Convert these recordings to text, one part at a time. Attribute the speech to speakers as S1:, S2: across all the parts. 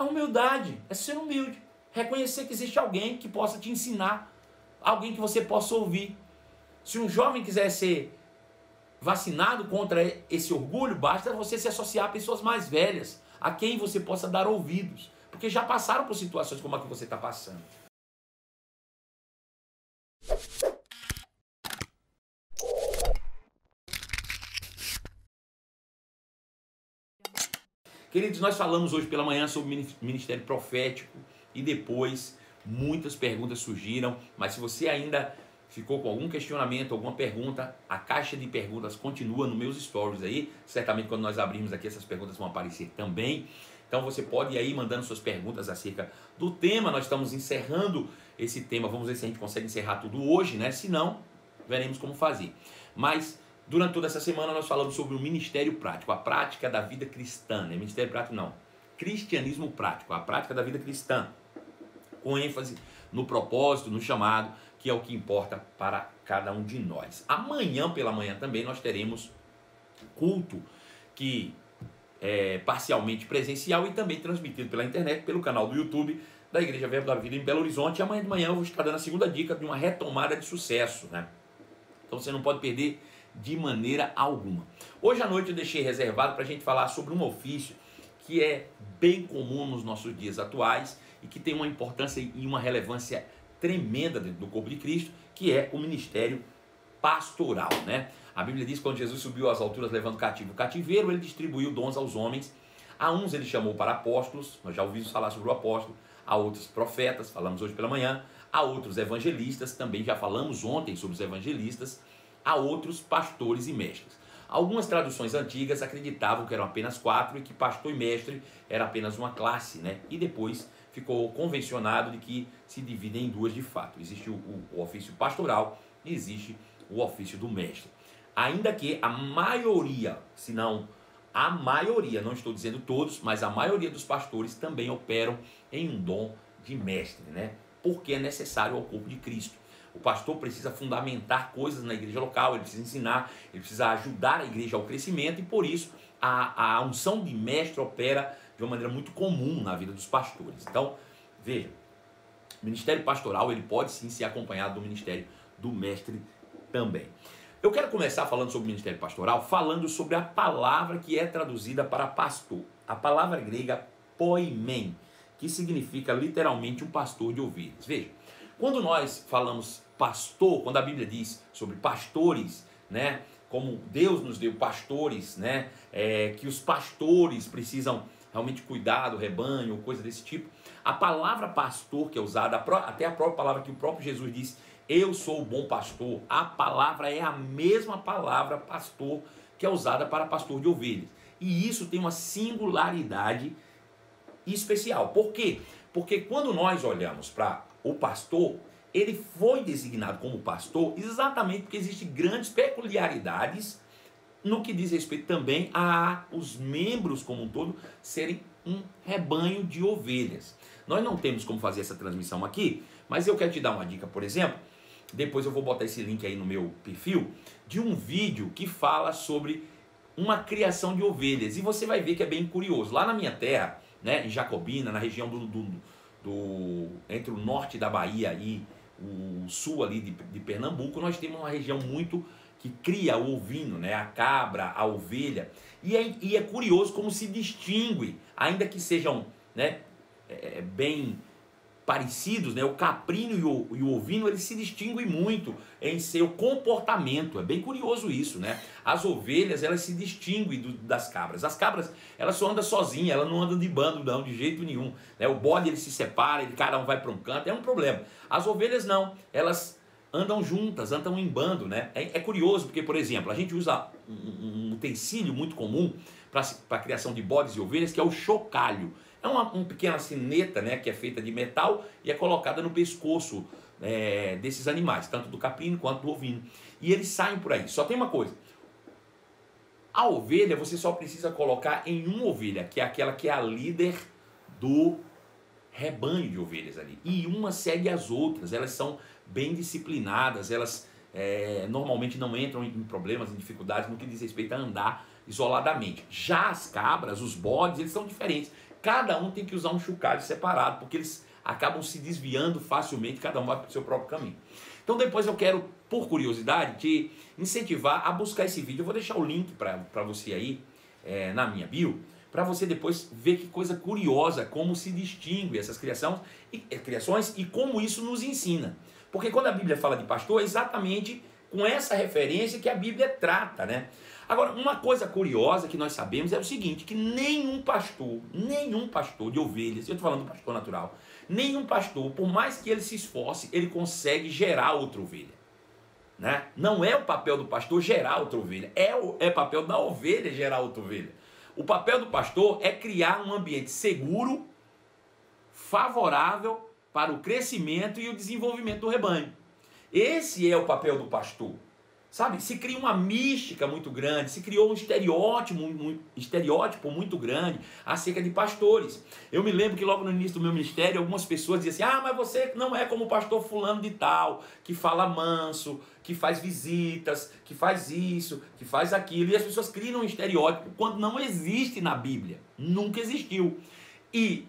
S1: A humildade é ser humilde. Reconhecer que existe alguém que possa te ensinar, alguém que você possa ouvir. Se um jovem quiser ser vacinado contra esse orgulho, basta você se associar a pessoas mais velhas, a quem você possa dar ouvidos, porque já passaram por situações como a que você está passando. Queridos, nós falamos hoje pela manhã sobre ministério profético e depois muitas perguntas surgiram, mas se você ainda ficou com algum questionamento, alguma pergunta, a caixa de perguntas continua nos meus stories aí, certamente quando nós abrirmos aqui essas perguntas vão aparecer também, então você pode ir aí mandando suas perguntas acerca do tema. Nós estamos encerrando esse tema, vamos ver se a gente consegue encerrar tudo hoje, né? Se não, veremos como fazer, mas durante toda essa semana nós falamos sobre o ministério prático, a prática da vida cristã, né? Ministério prático não, cristianismo prático, a prática da vida cristã, com ênfase no propósito, no chamado, que é o que importa para cada um de nós. Amanhã pela manhã também nós teremos culto que é parcialmente presencial e também transmitido pela internet, pelo canal do YouTube da Igreja Verbo da Vida em Belo Horizonte. E amanhã de manhã eu vou estar dando a segunda dica de uma retomada de sucesso, né? Então você não pode perder de maneira alguma. Hoje à noite eu deixei reservado para a gente falar sobre um ofício que é bem comum nos nossos dias atuais e que tem uma importância e uma relevância tremenda dentro do corpo de Cristo, que é o ministério pastoral, né? A Bíblia diz que quando Jesus subiu às alturas levando cativo o cativeiro, ele distribuiu dons aos homens. A uns ele chamou para apóstolos, nós já ouvimos falar sobre o apóstolo, a outros profetas, falamos hoje pela manhã, a outros evangelistas, também já falamos ontem sobre os evangelistas, a outros pastores e mestres. Algumas traduções antigas acreditavam que eram apenas 4 e que pastor e mestre era apenas uma classe, né? E depois ficou convencionado de que se dividem em duas de fato. Existe o ofício pastoral e existe o ofício do mestre. Ainda que a maioria, se não a maioria, não estou dizendo todos, mas a maioria dos pastores também operam em um dom de mestre, né? Porque é necessário ao corpo de Cristo. O pastor precisa fundamentar coisas na igreja local, ele precisa ensinar, ele precisa ajudar a igreja ao crescimento e por isso a unção de mestre opera de uma maneira muito comum na vida dos pastores. Então, veja, o ministério pastoral ele pode sim ser acompanhado do ministério do mestre também. Eu quero começar falando sobre o ministério pastoral, falando sobre a palavra que é traduzida para pastor. A palavra grega poimen, que significa literalmente um pastor de ovelhas. Veja, quando nós falamos pastor, quando a Bíblia diz sobre pastores, né, como Deus nos deu pastores, né, que os pastores precisam realmente cuidar do rebanho, coisa desse tipo, a palavra pastor que é usada, até a própria palavra que o próprio Jesus disse, eu sou o bom pastor, a palavra é a mesma palavra pastor que é usada para pastor de ovelhas. E isso tem uma singularidade especial. Por quê? Porque quando nós olhamos para o pastor, ele foi designado como pastor exatamente porque existem grandes peculiaridades no que diz respeito também a os membros como um todo serem um rebanho de ovelhas. Nós não temos como fazer essa transmissão aqui, mas eu quero te dar uma dica, por exemplo, depois eu vou botar esse link aí no meu perfil, de um vídeo que fala sobre uma criação de ovelhas, e você vai ver que é bem curioso. Lá na minha terra, né, em Jacobina, na região entre o norte da Bahia e o sul ali de Pernambuco, nós temos uma região muito que cria o ovino, né, a cabra, a ovelha, e é curioso como se distingue, ainda que sejam, né, bem parecidos, né, o caprino e o ovino, eles se distinguem muito em seu comportamento. É bem curioso isso, né? As ovelhas, elas se distinguem das cabras. As cabras, elas só andam sozinhas, elas não andam de bando, não, de jeito nenhum, né? O bode, ele se separa, cada um vai para um canto, é um problema. As ovelhas não, elas andam juntas, andam em bando, né? É curioso porque, por exemplo, a gente usa um utensílio muito comum para a criação de bodes e ovelhas, que é o chocalho. É uma pequena sineta, né, que é feita de metal e é colocada no pescoço desses animais, tanto do caprino quanto do ovino. E eles saem por aí. Só tem uma coisa. A ovelha você só precisa colocar em uma ovelha, que é aquela que é a líder do rebanho de ovelhas ali. E uma segue as outras. Elas são bem disciplinadas, elas normalmente não entram em problemas, em dificuldades no que diz respeito a andar isoladamente. Já as cabras, os bodes, eles são diferentes. cada um tem que usar um chocalho separado, porque eles acabam se desviando facilmente, cada um vai para o seu próprio caminho. Então depois eu quero, por curiosidade, te incentivar a buscar esse vídeo. Eu vou deixar o link para você aí, na minha bio, para você depois ver que coisa curiosa, como se distingue essas criações e como isso nos ensina. Porque quando a Bíblia fala de pastor, é exatamente com essa referência que a Bíblia trata, né? Agora, uma coisa curiosa que nós sabemos é o seguinte, que nenhum pastor de ovelhas, eu estou falando do pastor natural, nenhum pastor, por mais que ele se esforce, ele consegue gerar outra ovelha, né? Não é o papel do pastor gerar outra ovelha, é papel da ovelha gerar outra ovelha. O papel do pastor é criar um ambiente seguro, favorável para o crescimento e o desenvolvimento do rebanho. Esse é o papel do pastor. Sabe, se cria uma mística muito grande, se criou um estereótipo muito grande acerca de pastores. Eu me lembro que logo no início do meu ministério, algumas pessoas diziam assim, mas você não é como o pastor fulano de tal, que fala manso, que faz visitas, que faz isso, que faz aquilo. E as pessoas criam um estereótipo quando não existe na Bíblia, nunca existiu. E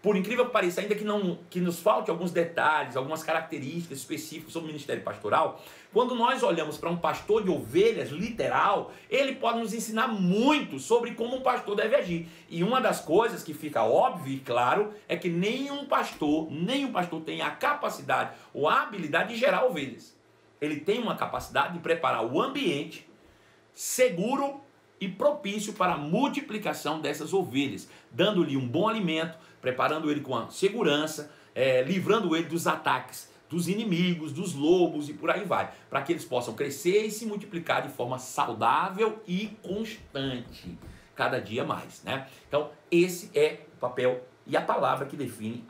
S1: por incrível que pareça, ainda que nos falte alguns detalhes, algumas características específicas sobre o ministério pastoral, quando nós olhamos para um pastor de ovelhas literal, ele pode nos ensinar muito sobre como um pastor deve agir. E uma das coisas que fica óbvio e claro é que nenhum pastor tem a capacidade ou a habilidade de gerar ovelhas. Ele tem uma capacidade de preparar o ambiente seguro e propício para a multiplicação dessas ovelhas, dando-lhe um bom alimento, preparando ele com a segurança, livrando ele dos ataques dos inimigos, dos lobos e por aí vai, para que eles possam crescer e se multiplicar de forma saudável e constante, cada dia mais, né? Então, esse é o papel e a palavra que define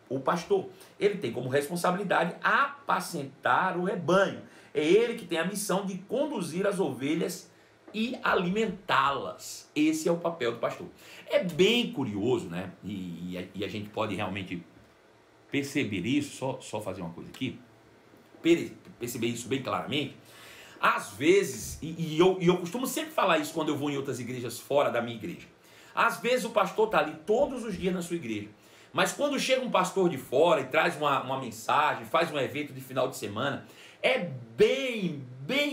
S1: o pastor. Ele tem como responsabilidade apacentar o rebanho. É ele que tem a missão de conduzir as ovelhas e alimentá-las. Esse é o papel do pastor. É bem curioso, né? E a gente pode realmente perceber isso, só fazer uma coisa aqui, perceber isso bem claramente. Às vezes, e eu costumo sempre falar isso quando eu vou em outras igrejas fora da minha igreja. Às vezes o pastor está ali todos os dias na sua igreja, mas quando chega um pastor de fora e traz uma mensagem, faz um evento de final de semana, é bem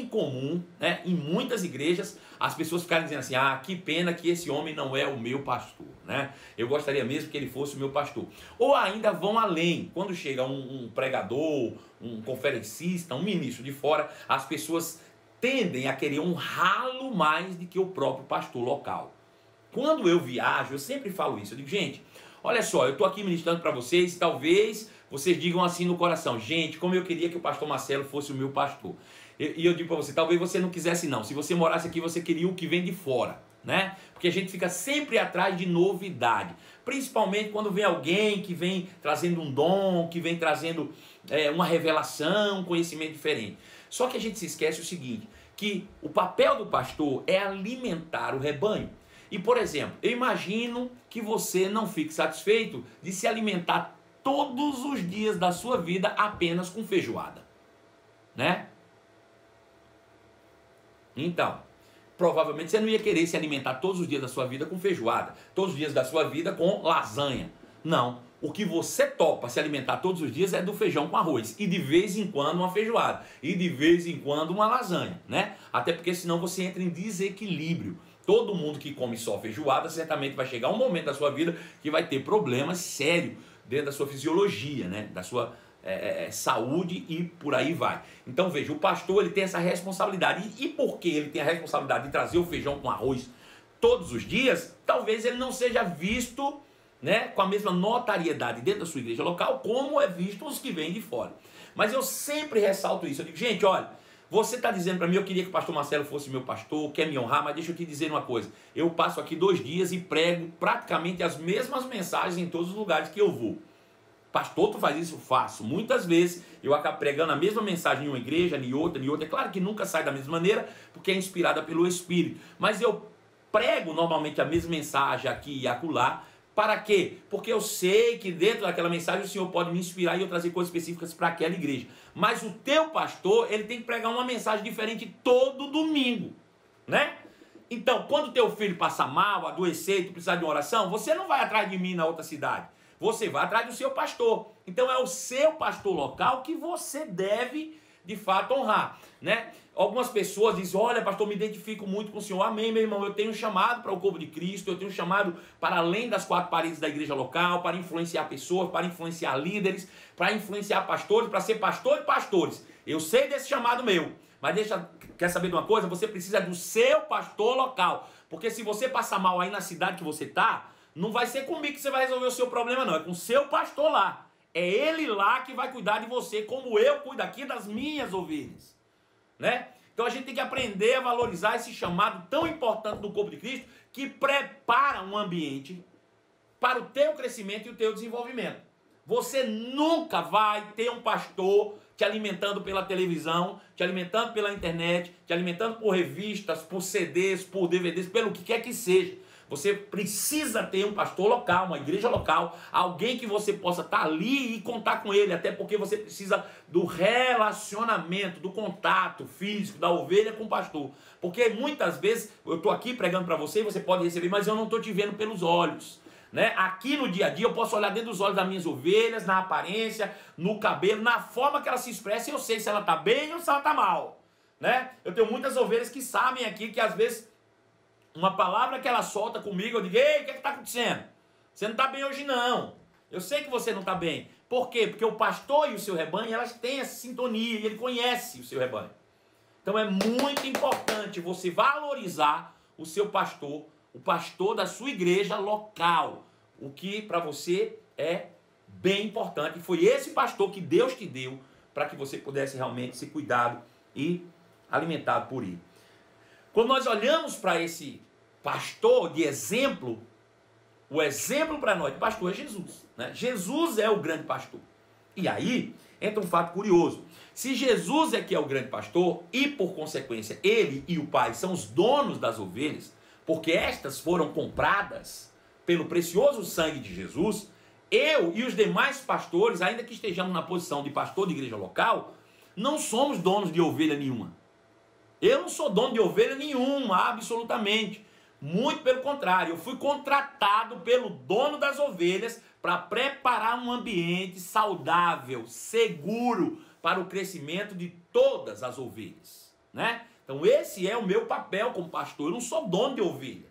S1: comum, né, em muitas igrejas, as pessoas ficarem dizendo assim, que pena que esse homem não é o meu pastor, né? Eu gostaria mesmo que ele fosse o meu pastor. Ou ainda vão além, quando chega um pregador, um conferencista, um ministro de fora, as pessoas tendem a querer honrá-lo mais do que o próprio pastor local. Quando eu viajo, eu sempre falo isso, eu digo, gente, olha só, eu estou aqui ministrando para vocês, talvez vocês digam assim no coração, gente, como eu queria que o pastor Marcelo fosse o meu pastor. E eu digo para você, talvez você não quisesse não, se você morasse aqui você queria o que vem de fora, né? Porque a gente fica sempre atrás de novidade, principalmente quando vem alguém que vem trazendo um dom, que vem trazendo uma revelação, um conhecimento diferente. Só que a gente se esquece o seguinte, que o papel do pastor é alimentar o rebanho. E por exemplo, eu imagino que você não fique satisfeito de se alimentar todos os dias da sua vida apenas com feijoada, né? Então, provavelmente você não ia querer se alimentar todos os dias da sua vida com feijoada, todos os dias da sua vida com lasanha. Não, o que você topa se alimentar todos os dias é do feijão com arroz, e de vez em quando uma feijoada, e de vez em quando uma lasanha, né? Até porque senão você entra em desequilíbrio. Todo mundo que come só feijoada certamente vai chegar um momento da sua vida que vai ter problemas sérios dentro da sua fisiologia, né? Da sua saúde e por aí vai. Então veja, o pastor ele tem essa responsabilidade. E porque ele tem a responsabilidade de trazer o feijão com arroz todos os dias, talvez ele não seja visto, né, com a mesma notariedade dentro da sua igreja local como é visto os que vêm de fora. Mas eu sempre ressalto isso. Eu digo, gente, olha, você está dizendo para mim, eu queria que o pastor Marcelo fosse meu pastor, quer me honrar, mas deixa eu te dizer uma coisa. Eu passo aqui 2 dias e prego praticamente as mesmas mensagens em todos os lugares que eu vou. Pastor, tu faz isso? Eu faço. Muitas vezes eu acabo pregando a mesma mensagem em uma igreja, em outra. É claro que nunca sai da mesma maneira, porque é inspirada pelo Espírito. Mas eu prego normalmente a mesma mensagem aqui e acolá. Para quê? Porque eu sei que dentro daquela mensagem o Senhor pode me inspirar e eu trazer coisas específicas para aquela igreja. Mas o teu pastor, ele tem que pregar uma mensagem diferente todo domingo, né? Então, quando teu filho passar mal, adoecer e tu precisar de uma oração, você não vai atrás de mim na outra cidade. Você vai atrás do seu pastor. Então é o seu pastor local que você deve, de fato, honrar, né? Algumas pessoas dizem, olha, pastor, me identifico muito com o senhor. Amém, meu irmão, eu tenho um chamado para o corpo de Cristo, eu tenho um chamado para além das 4 paredes da igreja local, para influenciar pessoas, para influenciar líderes, para influenciar pastores, para ser pastor de pastores. Eu sei desse chamado meu, mas quer saber de uma coisa? Você precisa do seu pastor local, porque se você passar mal aí na cidade que você está, não vai ser comigo que você vai resolver o seu problema não, é com o seu pastor lá. É ele lá que vai cuidar de você, como eu cuido aqui das minhas ovelhas, né? Então a gente tem que aprender a valorizar esse chamado tão importante do corpo de Cristo, que prepara um ambiente para o teu crescimento e o teu desenvolvimento. Você nunca vai ter um pastor te alimentando pela televisão, te alimentando pela internet, te alimentando por revistas, por CDs, por DVDs, pelo que quer que seja. Você precisa ter um pastor local, uma igreja local, alguém que você possa estar ali e contar com ele, até porque você precisa do relacionamento, do contato físico da ovelha com o pastor. Porque muitas vezes eu estou aqui pregando para você e você pode receber, mas eu não estou te vendo pelos olhos, né? Aqui no dia a dia eu posso olhar dentro dos olhos das minhas ovelhas, na aparência, no cabelo, na forma que ela se expressa, e eu sei se ela está bem ou se ela está mal, né? Eu tenho muitas ovelhas que sabem aqui que às vezes uma palavra que ela solta comigo, eu digo, ei, o que está acontecendo? Você não está bem hoje não. Eu sei que você não está bem. Por quê? Porque o pastor e o seu rebanho, elas têm essa sintonia, e ele conhece o seu rebanho. Então é muito importante você valorizar o seu pastor, o pastor da sua igreja local. O que para você é bem importante. Foi esse pastor que Deus te deu para que você pudesse realmente ser cuidado e alimentado por ele. Quando nós olhamos para esse pastor de exemplo, o exemplo para nós de pastor é Jesus, né? Jesus é o grande pastor. E aí entra um fato curioso. Se Jesus é que é o grande pastor e por consequência ele e o Pai são os donos das ovelhas, porque estas foram compradas pelo precioso sangue de Jesus, eu e os demais pastores, ainda que estejamos na posição de pastor de igreja local, não somos donos de ovelha nenhuma. Eu não sou dono de ovelha nenhuma, absolutamente. Muito pelo contrário, eu fui contratado pelo dono das ovelhas para preparar um ambiente saudável, seguro para o crescimento de todas as ovelhas, né? Então esse é o meu papel como pastor. Eu não sou dono de ovelha,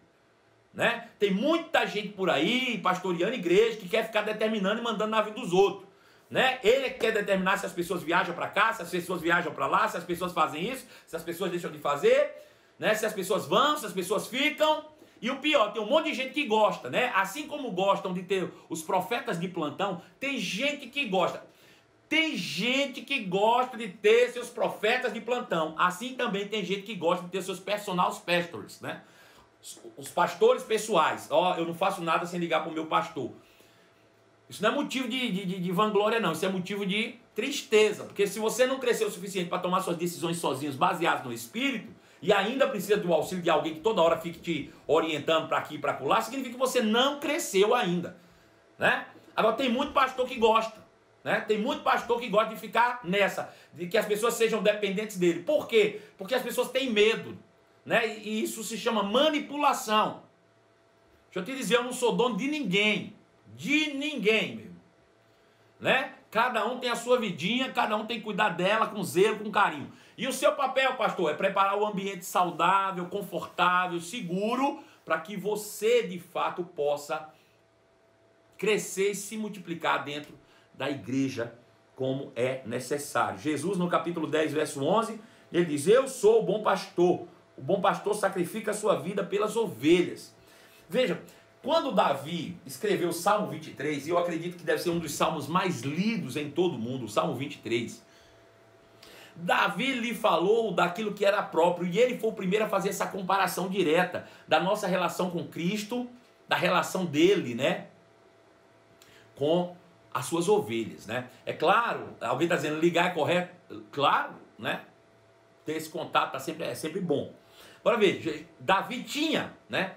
S1: né? Tem muita gente por aí pastoreando igreja que quer ficar determinando e mandando na vida dos outros, né? Ele quer determinar se as pessoas viajam para cá, se as pessoas viajam para lá, se as pessoas fazem isso, se as pessoas deixam de fazer, né? Se as pessoas vão, se as pessoas ficam. E o pior, tem um monte de gente que gosta, né? Assim como gostam de ter os profetas de plantão, tem gente que gosta. Tem gente que gosta de ter seus profetas de plantão. Assim também tem gente que gosta de ter seus personal pastors, né? Os pastores pessoais. Ó, eu não faço nada sem ligar para o meu pastor. Isso não é motivo de vanglória, não. Isso é motivo de tristeza. Porque se você não cresceu o suficiente para tomar suas decisões sozinhos, baseadas no Espírito, e ainda precisa do auxílio de alguém que toda hora fique te orientando para aqui e para lá, significa que você não cresceu ainda, né? Agora tem muito pastor que gosta, né? Tem muito pastor que gosta de ficar nessa, de que as pessoas sejam dependentes dele. Por quê? Porque as pessoas têm medo, né? E isso se chama manipulação. Deixa eu te dizer, eu não sou dono de ninguém, meu, né? Cada um tem a sua vidinha, cada um tem que cuidar dela com zelo, com carinho. E o seu papel, pastor, é preparar o ambiente saudável, confortável, seguro, para que você, de fato, possa crescer e se multiplicar dentro da igreja como é necessário. Jesus, no capítulo 10, verso 11, ele diz, eu sou o bom pastor sacrifica a sua vida pelas ovelhas. Veja, quando Davi escreveu o Salmo 23, e eu acredito que deve ser um dos salmos mais lidos em todo o mundo, o Salmo 23, Davi lhe falou daquilo que era próprio, e ele foi o primeiro a fazer essa comparação direta da nossa relação com Cristo, da relação dele, né, com as suas ovelhas, né? É claro, alguém está dizendo ligar é correto, claro, né? Ter esse contato é sempre bom. Agora veja, Davi tinha, né,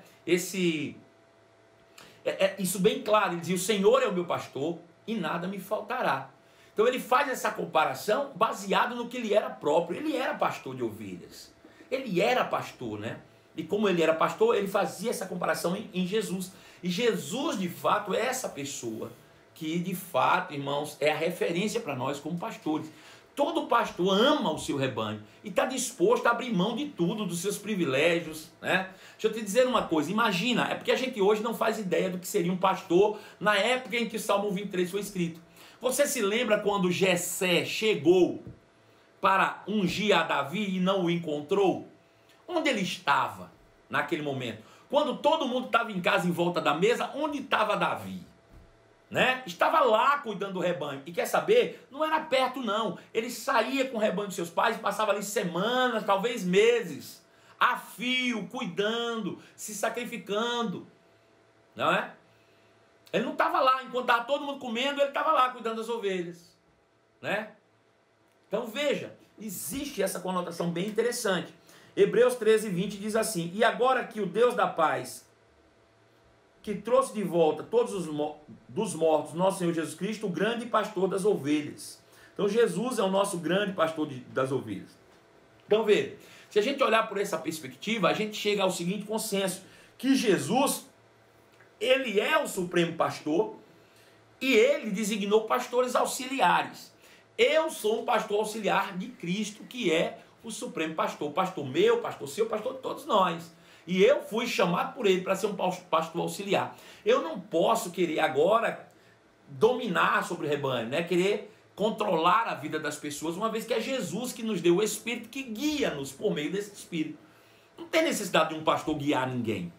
S1: isso bem claro, ele dizia, o Senhor é o meu pastor e nada me faltará. Então ele faz essa comparação baseado no que ele era próprio. Ele era pastor de ovelhas. Ele era pastor, né? E como ele era pastor, ele fazia essa comparação em Jesus. E Jesus, de fato, é essa pessoa que, de fato, irmãos, é a referência para nós como pastores. Todo pastor ama o seu rebanho e está disposto a abrir mão de tudo, dos seus privilégios, né? Deixa eu te dizer uma coisa, imagina, é porque a gente hoje não faz ideia do que seria um pastor na época em que o Salmo 23 foi escrito. Você se lembra quando Jessé chegou para ungir a Davi e não o encontrou? Onde ele estava naquele momento? Quando todo mundo estava em casa em volta da mesa, onde estava Davi? Né? Estava lá cuidando do rebanho. E quer saber? Não era perto não. Ele saía com o rebanho dos seus pais e passava ali semanas, talvez meses, a fio, cuidando, se sacrificando. Não é? Ele não estava lá, enquanto estava todo mundo comendo, ele estava lá cuidando das ovelhas. Né? Então veja, existe essa conotação bem interessante. Hebreus 13:20 diz assim: e agora que o Deus da paz, que trouxe de volta todos os dos mortos, nosso Senhor Jesus Cristo, o grande pastor das ovelhas. Então Jesus é o nosso grande pastor das ovelhas. Então veja, se a gente olhar por essa perspectiva, a gente chega ao seguinte consenso, que Jesus, ele é o supremo pastor e ele designou pastores auxiliares. Eu sou um pastor auxiliar de Cristo, que é o supremo pastor. Pastor meu, pastor seu, pastor de todos nós. E eu fui chamado por ele para ser um pastor auxiliar. Eu não posso querer agora dominar sobre o rebanho, né? Querer controlar a vida das pessoas, uma vez que é Jesus que nos deu o Espírito, que guia-nos por meio desse Espírito. Não tem necessidade de um pastor guiar ninguém,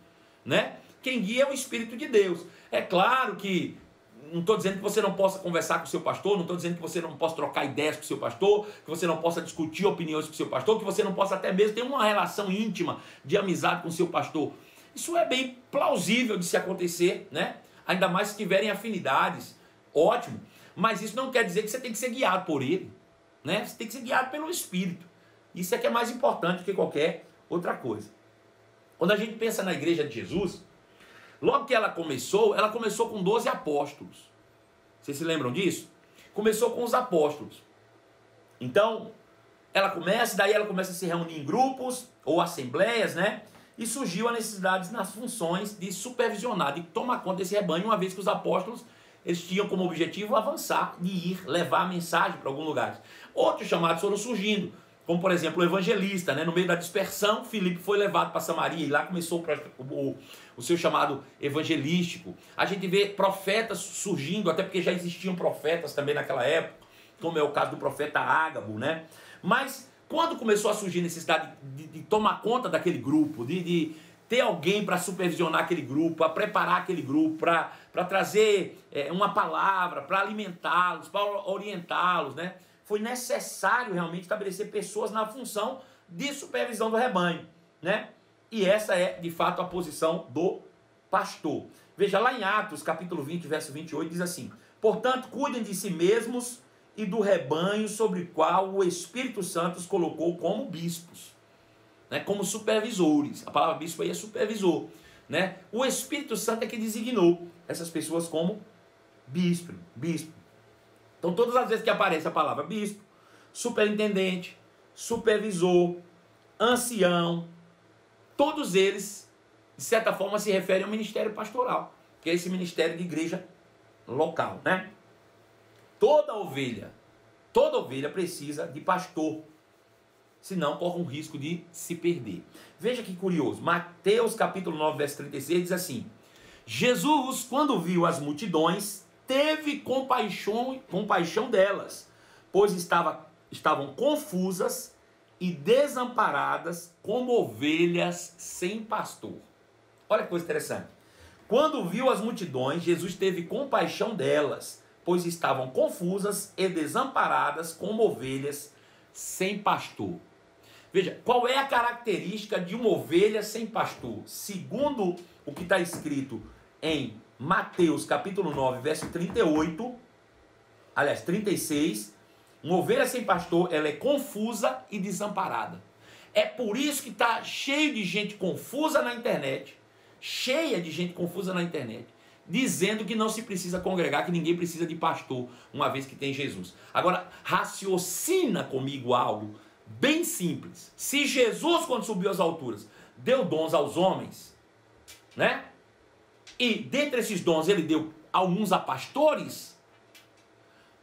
S1: né? Quem guia é o Espírito de Deus. É claro que não estou dizendo que você não possa conversar com o seu pastor, não estou dizendo que você não possa trocar ideias com o seu pastor, que você não possa discutir opiniões com o seu pastor, que você não possa até mesmo ter uma relação íntima de amizade com o seu pastor. Isso é bem plausível de se acontecer, né? Ainda mais se tiverem afinidades, ótimo. Mas isso não quer dizer que você tem que ser guiado por ele, né? Você tem que ser guiado pelo Espírito. Isso é que é mais importante do que qualquer outra coisa. Quando a gente pensa na igreja de Jesus, logo que ela começou com 12 apóstolos. Vocês se lembram disso? Começou com os apóstolos. Então, daí ela começa a se reunir em grupos ou assembleias, né? E surgiu a necessidade nas funções de supervisionar, de tomar conta desse rebanho, uma vez que os apóstolos, eles tinham como objetivo avançar, de ir, levar a mensagem para alguns lugares. Outros chamados foram surgindo, como por exemplo o evangelista, né? No meio da dispersão, Filipe foi levado para Samaria e lá começou o seu chamado evangelístico. A gente vê profetas surgindo, até porque já existiam profetas também naquela época, como é o caso do profeta Ágabo, né? Mas quando começou a surgir a necessidade de tomar conta daquele grupo, de ter alguém para supervisionar aquele grupo, para preparar aquele grupo, para trazer uma palavra, para alimentá-los, para orientá-los, né? Foi necessário realmente estabelecer pessoas na função de supervisão do rebanho, né? E essa é, de fato, a posição do pastor. Veja, lá em Atos, capítulo 20, verso 28, diz assim: portanto, cuidem de si mesmos e do rebanho sobre o qual o Espírito Santo os colocou como bispos, né? Como supervisores. A palavra bispo aí é supervisor, né? O Espírito Santo é que designou essas pessoas como bispo. Então, todas as vezes que aparece a palavra bispo, superintendente, supervisor, ancião, todos eles, de certa forma, se referem ao ministério pastoral, que é esse ministério de igreja local, né? Toda ovelha precisa de pastor, senão corre um risco de se perder. Veja que curioso, Mateus capítulo 9, verso 36 diz assim: Jesus, quando viu as multidões, teve compaixão delas, pois estavam confusas e desamparadas como ovelhas sem pastor. Olha que coisa interessante. Quando viu as multidões, Jesus teve compaixão delas, pois estavam confusas e desamparadas como ovelhas sem pastor. Veja, qual é a característica de uma ovelha sem pastor? Segundo o que está escrito em Mateus capítulo 9, verso 36, uma ovelha sem pastor, ela é confusa e desamparada. É por isso que está cheio de gente confusa na internet, dizendo que não se precisa congregar, que ninguém precisa de pastor, uma vez que tem Jesus. Agora, raciocina comigo algo bem simples. Se Jesus, quando subiu às alturas, deu dons aos homens, né? E dentre esses dons ele deu alguns a pastores.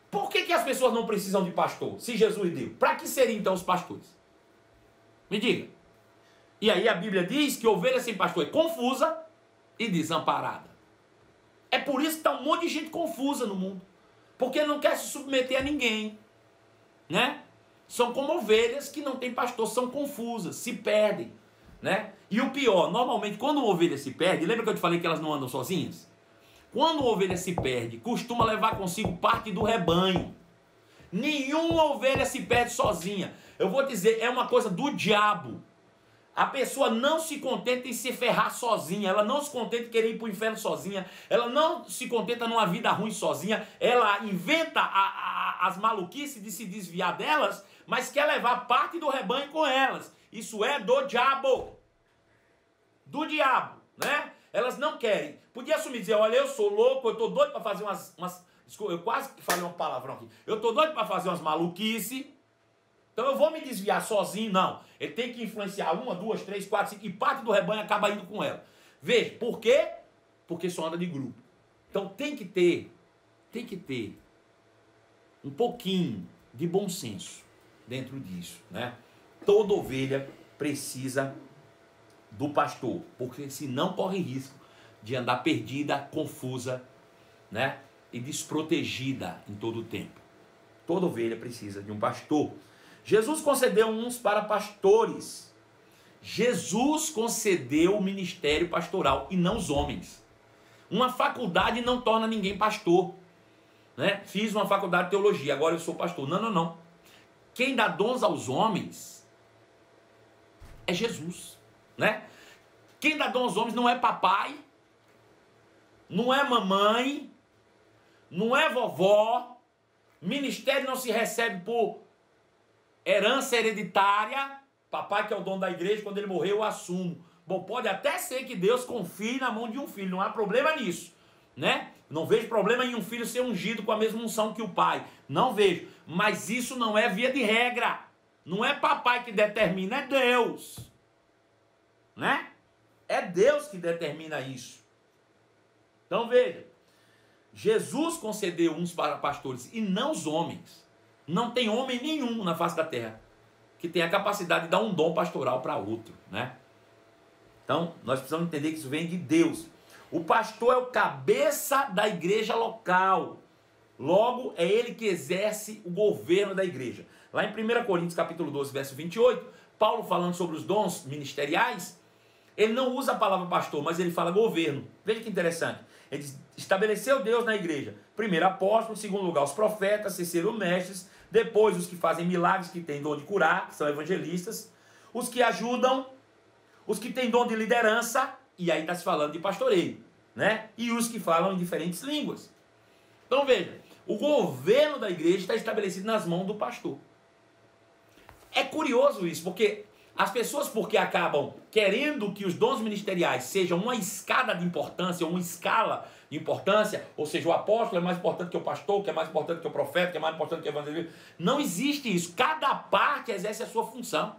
S1: Por que as pessoas não precisam de pastor, se Jesus deu? Para que seriam então os pastores? Me diga. E aí a Bíblia diz que ovelha sem pastor é confusa e desamparada. É por isso que está um monte de gente confusa no mundo. Porque não quer se submeter a ninguém, né? São como ovelhas que não têm pastor, são confusas, se perdem, né? E o pior, normalmente quando uma ovelha se perde, lembra que eu te falei que elas não andam sozinhas? Quando uma ovelha se perde, costuma levar consigo parte do rebanho. Nenhuma ovelha se perde sozinha. Eu vou dizer, é uma coisa do diabo. A pessoa não se contenta em se ferrar sozinha, ela não se contenta em querer ir para o inferno sozinha, ela não se contenta numa vida ruim sozinha, ela inventa as maluquices de se desviar delas, mas quer levar parte do rebanho com elas. Isso é do diabo. Do diabo, né? Elas não querem. Podia assumir e dizer, olha, eu sou louco, eu estou doido para fazer eu quase falei uma palavrão aqui. Eu estou doido para fazer umas maluquices. Então eu vou me desviar sozinho, não. Ele tem que influenciar 1, 2, 3, 4, 5, e parte do rebanho acaba indo com ela. Veja, por quê? Porque só anda de grupo. Então tem que ter um pouquinho de bom senso dentro disso, né? Toda ovelha precisa do pastor, porque senão corre risco de andar perdida, confusa, né? E desprotegida em todo o tempo. Toda ovelha precisa de um pastor. Jesus concedeu uns para pastores. Jesus concedeu o ministério pastoral e não os homens. Uma faculdade não torna ninguém pastor, né? Fiz uma faculdade de teologia, agora eu sou pastor. Não, não, não. Quem dá dons aos homens é Jesus, né? Quem dá dons aos homens não é papai, não é mamãe, não é vovó. Ministério não se recebe por herança hereditária. Papai, que é o dono da igreja, quando ele morrer eu assumo. Bom, pode até ser que Deus confie na mão de um filho, não há problema nisso, né? Não vejo problema em um filho ser ungido com a mesma unção que o pai, não vejo. Mas isso não é via de regra. Não é papai que determina, é Deus, né? É Deus que determina isso. Então veja, Jesus concedeu uns para pastores e não os homens. Não tem homem nenhum na face da terra que tenha a capacidade de dar um dom pastoral para outro, né? Então, nós precisamos entender que isso vem de Deus. O pastor é o cabeça da igreja local. Logo, é ele que exerce o governo da igreja. Lá em 1 Coríntios capítulo 12, verso 28, Paulo falando sobre os dons ministeriais, ele não usa a palavra pastor, mas ele fala governo. Veja que interessante. Ele diz, estabeleceu Deus na igreja. Primeiro apóstolo, segundo lugar os profetas, terceiro mestres, depois os que fazem milagres, que têm dom de curar, que são evangelistas, os que ajudam, os que têm dom de liderança, e aí está se falando de pastoreio, né? E os que falam em diferentes línguas. Então veja, o governo da igreja está estabelecido nas mãos do pastor. É curioso isso, porque as pessoas, porque acabam querendo que os dons ministeriais sejam uma escada de importância, uma escala de importância, ou seja, o apóstolo é mais importante que o pastor, que é mais importante que o profeta, que é mais importante que o evangelista. Não existe isso. Cada parte exerce a sua função.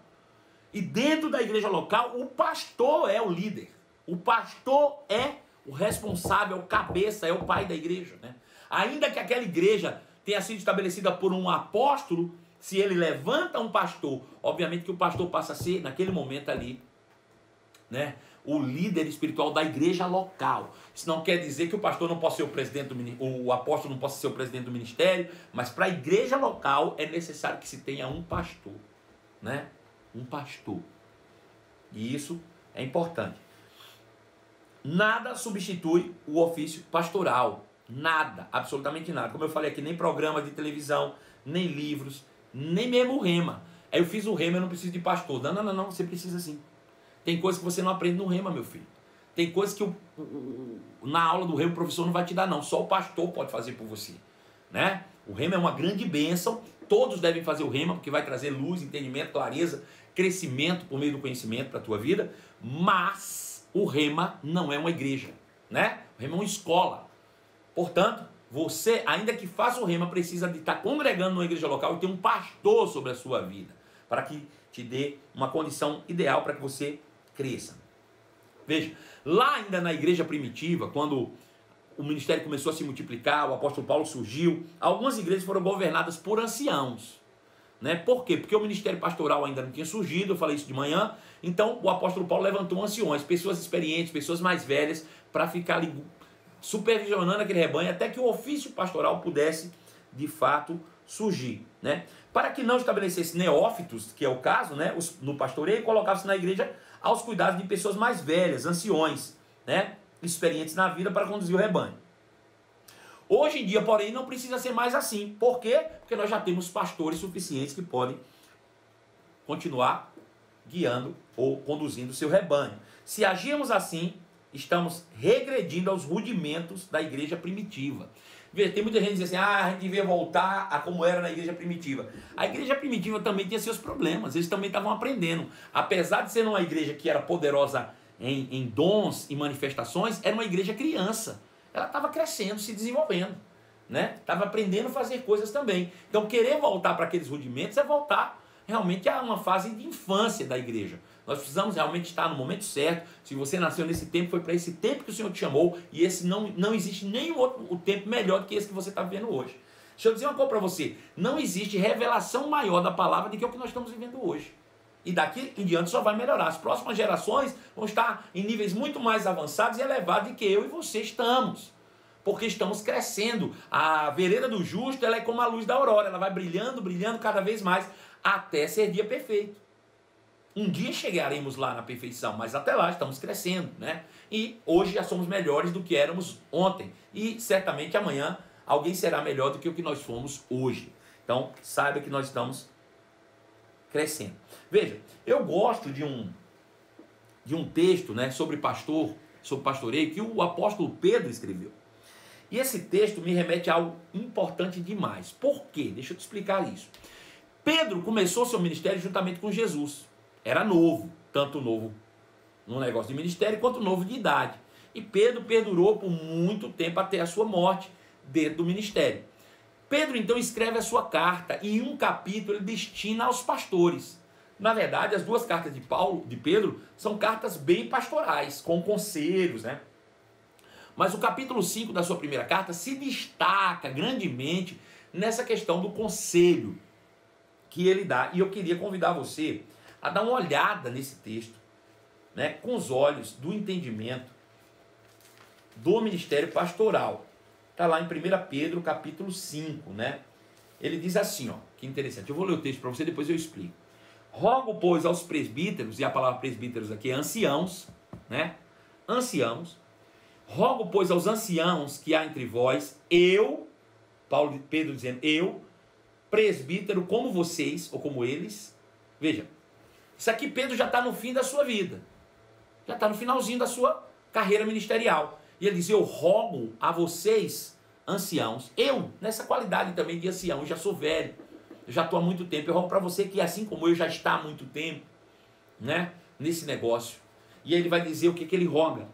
S1: E dentro da igreja local, o pastor é o líder. O pastor é o responsável, é o cabeça, é o pai da igreja, né? Ainda que aquela igreja tenha sido estabelecida por um apóstolo, se ele levanta um pastor, obviamente que o pastor passa a ser, naquele momento ali, né, o líder espiritual da igreja local. Isso não quer dizer que o pastor não possa ser o presidente o apóstolo não possa ser o presidente do ministério, mas para a igreja local é necessário que se tenha um pastor, né? Um pastor. E isso é importante. Nada substitui o ofício pastoral. Nada, absolutamente nada. Como eu falei aqui, nem programa de televisão, nem livros, nem mesmo o rema. Aí eu fiz o rema, eu não preciso de pastor. Não, não, não, não, você precisa sim. Tem coisas que você não aprende no rema, meu filho. Tem coisas que na aula do rema o professor não vai te dar, não. Só o pastor pode fazer por você, né? O rema é uma grande bênção. Todos devem fazer o rema, porque vai trazer luz, entendimento, clareza, crescimento por meio do conhecimento para a tua vida. Mas o rema não é uma igreja, né? O rema é uma escola. Portanto, você, ainda que faça o rema, precisa de estar congregando numa igreja local e ter um pastor sobre a sua vida, para que te dê uma condição ideal para que você cresça. Veja, lá ainda na igreja primitiva, quando o ministério começou a se multiplicar, o apóstolo Paulo surgiu, algumas igrejas foram governadas por anciãos. Né? Por quê? Porque o ministério pastoral ainda não tinha surgido, eu falei isso de manhã, então o apóstolo Paulo levantou anciões, pessoas experientes, pessoas mais velhas, para ficar ali supervisionando aquele rebanho, até que o ofício pastoral pudesse, de fato, surgir. Né? Para que não estabelecesse neófitos, que é o caso, né? No pastoreio, colocasse na igreja aos cuidados de pessoas mais velhas, anciões, né? Experientes na vida para conduzir o rebanho. Hoje em dia, porém, não precisa ser mais assim. Por quê? Porque nós já temos pastores suficientes que podem continuar guiando ou conduzindo o seu rebanho. Se agirmos assim, estamos regredindo aos rudimentos da igreja primitiva. Veja, tem muita gente que diz assim, a gente devia voltar a como era na igreja primitiva. A igreja primitiva também tinha seus problemas, eles também estavam aprendendo. Apesar de ser uma igreja que era poderosa em dons e manifestações, era uma igreja criança. Ela estava crescendo, se desenvolvendo, né? Estava aprendendo a fazer coisas também. Então, querer voltar para aqueles rudimentos é voltar realmente a uma fase de infância da igreja. Nós precisamos realmente estar no momento certo. Se você nasceu nesse tempo, foi para esse tempo que o Senhor te chamou, e esse não existe nenhum outro tempo melhor do que esse que você está vivendo hoje. Deixa eu dizer uma coisa para você, não existe revelação maior da palavra do que o que nós estamos vivendo hoje. E daqui em diante só vai melhorar. As próximas gerações vão estar em níveis muito mais avançados e elevados do que eu e você estamos. Porque estamos crescendo. A vereda do justo, ela é como a luz da aurora. Ela vai brilhando, brilhando cada vez mais, até ser dia perfeito. Um dia chegaremos lá na perfeição, mas até lá estamos crescendo, né? E hoje já somos melhores do que éramos ontem. E certamente amanhã alguém será melhor do que o que nós fomos hoje. Então, saiba que nós estamos crescendo. Veja, eu gosto de um texto, né, sobre pastoreio, que o apóstolo Pedro escreveu. E esse texto me remete a algo importante demais. Por quê? Deixa eu te explicar isso. Pedro começou seu ministério juntamente com Jesus. Era novo, tanto novo no negócio de ministério, quanto novo de idade. E Pedro perdurou por muito tempo até a sua morte dentro do ministério. Pedro então escreve a sua carta e em um capítulo ele destina aos pastores. Na verdade, as duas cartas de Pedro são cartas bem pastorais, com conselhos, né? Mas o capítulo 5 da sua primeira carta se destaca grandemente nessa questão do conselho que ele dá. E eu queria convidar você a dar uma olhada nesse texto, né, com os olhos do entendimento do ministério pastoral. Está lá em 1 Pedro, capítulo 5, né? Ele diz assim, ó, que interessante. Eu vou ler o texto para você, depois eu explico. Rogo, pois, aos presbíteros, e a palavra presbíteros aqui é anciãos, né? Anciãos. Rogo, pois, aos anciãos que há entre vós, Pedro dizendo, eu, presbítero como vocês, ou como eles. Veja, isso aqui Pedro já está no fim da sua vida. Já está no finalzinho da sua carreira ministerial. E ele diz, eu rogo a vocês, anciãos, eu, nessa qualidade também de ancião, eu já sou velho, eu já estou há muito tempo, eu rogo para você que assim como eu já está há muito tempo, né, nesse negócio. E aí ele vai dizer o que ele roga.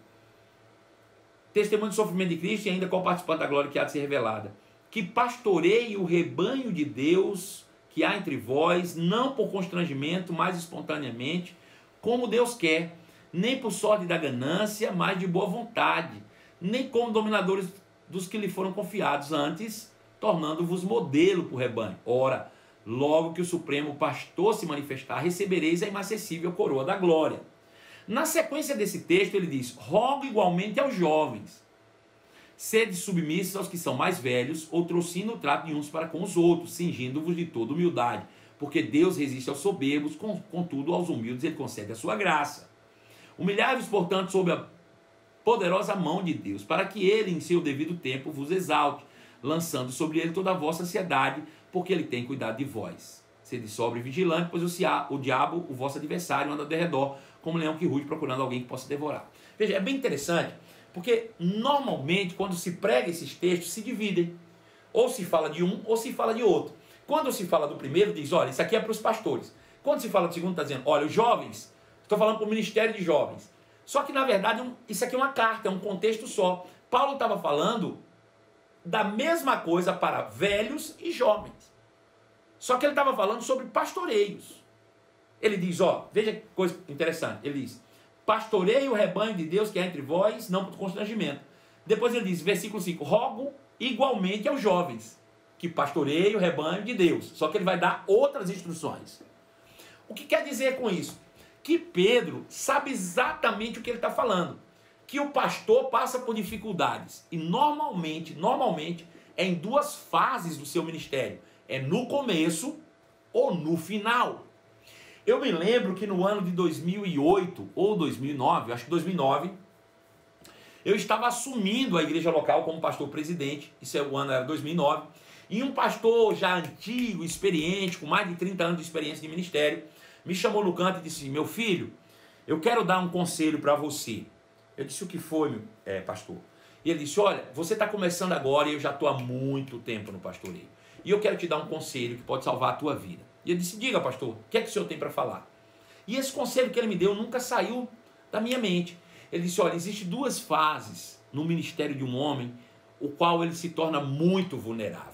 S1: Testemunho do sofrimento de Cristo e ainda co-participante da glória que há de ser revelada. Que pastoreie o rebanho de Deus que há entre vós, não por constrangimento, mas espontaneamente, como Deus quer, nem por sorte da ganância, mas de boa vontade, nem como dominadores dos que lhe foram confiados, antes tornando-vos modelo para o rebanho. Ora, logo que o Supremo Pastor se manifestar, recebereis a inacessível coroa da glória. Na sequência desse texto ele diz, rogo igualmente aos jovens, sede submissos aos que são mais velhos, outrocina o trato de uns para com os outros, cingindo-vos de toda humildade, porque Deus resiste aos soberbos, contudo aos humildes ele concede a sua graça. Humilhai-vos, portanto, sob a poderosa mão de Deus, para que ele, em seu devido tempo, vos exalte, lançando sobre ele toda a vossa ansiedade, porque ele tem cuidado de vós. Sede sóbrio e vigilante, pois o diabo, o vosso adversário, anda de redor, como um leão que ruge, procurando alguém que possa devorar. Veja, é bem interessante, porque normalmente, quando se prega esses textos, se dividem. Ou se fala de um, ou se fala de outro. Quando se fala do primeiro, diz, olha, isso aqui é para os pastores. Quando se fala do segundo, está dizendo, olha, os jovens, estou falando para o ministério de jovens. Só que, na verdade, isso aqui é uma carta, é um contexto só. Paulo estava falando da mesma coisa para velhos e jovens. Só que ele estava falando sobre pastoreios. Ele diz, ó, veja que coisa interessante. Ele diz, Pastorei o rebanho de Deus que há entre vós, não por constrangimento. Depois ele diz, versículo 5, rogo igualmente aos jovens, que pastoreiem o rebanho de Deus. Só que ele vai dar outras instruções. O que quer dizer com isso? Que Pedro sabe exatamente o que ele está falando. Que o pastor passa por dificuldades. E normalmente, é em duas fases do seu ministério. É no começo ou no final. Eu me lembro que no ano de 2008 ou 2009, acho que 2009, eu estava assumindo a igreja local como pastor presidente. Isso é o ano, era 2009. E um pastor já antigo, experiente, com mais de 30 anos de experiência de ministério, me chamou no canto e disse, meu filho, eu quero dar um conselho para você. Eu disse, o que foi, pastor? E ele disse, olha, você está começando agora e eu já estou há muito tempo no pastoreio. E eu quero te dar um conselho que pode salvar a tua vida. E eu disse, diga, pastor, o que é que o senhor tem para falar? E esse conselho que ele me deu nunca saiu da minha mente. Ele disse, olha, existem duas fases no ministério de um homem, o qual ele se torna muito vulnerável.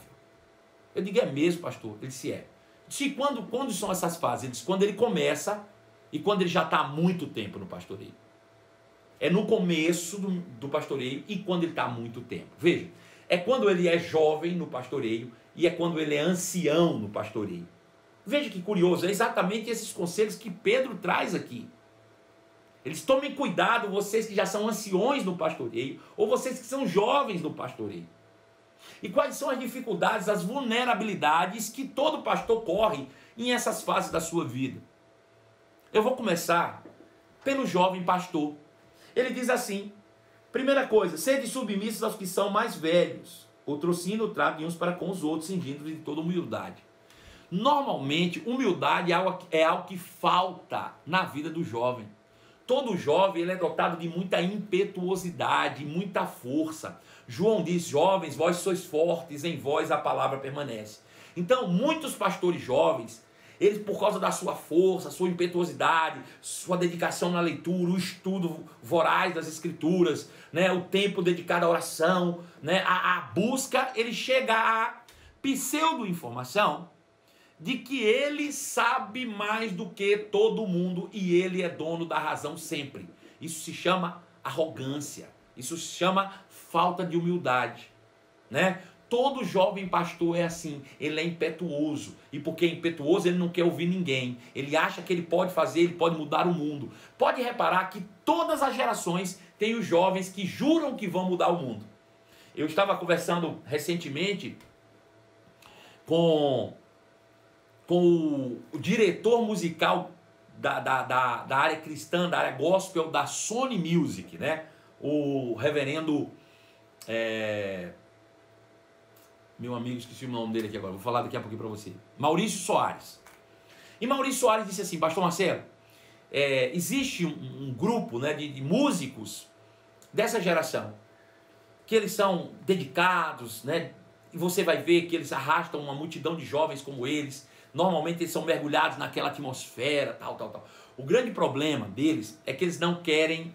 S1: Eu digo, é mesmo, pastor? Ele disse, é. Eu disse, quando são essas fases? Ele disse, quando ele começa e quando ele já está há muito tempo no pastoreio. É no começo do pastoreio e quando ele está há muito tempo. Veja, é quando ele é jovem no pastoreio e é quando ele é ancião no pastoreio. Veja que curioso, é exatamente esses conselhos que Pedro traz aqui. Eles tomem cuidado, vocês que já são anciões no pastoreio, ou vocês que são jovens no pastoreio. E quais são as dificuldades, as vulnerabilidades que todo pastor corre em essas fases da sua vida? Eu vou começar pelo jovem pastor. Ele diz assim, primeira coisa, sede submissos aos que são mais velhos, outrocina o trato de uns para com os outros, cingindo-vos de toda humildade. Normalmente, humildade é algo que falta na vida do jovem. Todo jovem ele é dotado de muita impetuosidade, muita força. João diz, jovens, vós sois fortes, em vós a palavra permanece. Então, muitos pastores jovens, eles por causa da sua força, sua impetuosidade, sua dedicação na leitura, o estudo voraz das escrituras, né, o tempo dedicado à oração, né, a busca, ele chega a pseudo-informação de que ele sabe mais do que todo mundo e ele é dono da razão sempre. Isso se chama arrogância, isso se chama falta de humildade, né? Todo jovem pastor é assim, ele é impetuoso, e porque é impetuoso ele não quer ouvir ninguém, ele acha que ele pode fazer, ele pode mudar o mundo. Pode reparar que todas as gerações têm os jovens que juram que vão mudar o mundo. Eu estava conversando recentemente com o diretor musical da área cristã, da área gospel, da Sony Music, né? O reverendo... meu amigo, esqueci o nome dele aqui agora, vou falar daqui a pouquinho para você. Maurício Soares. E Maurício Soares disse assim, pastor Marcelo, existe um grupo, né, de músicos dessa geração, que eles são dedicados, né? E você vai ver que eles arrastam uma multidão de jovens como eles. Normalmente eles são mergulhados naquela atmosfera, tal. O grande problema deles é que eles não querem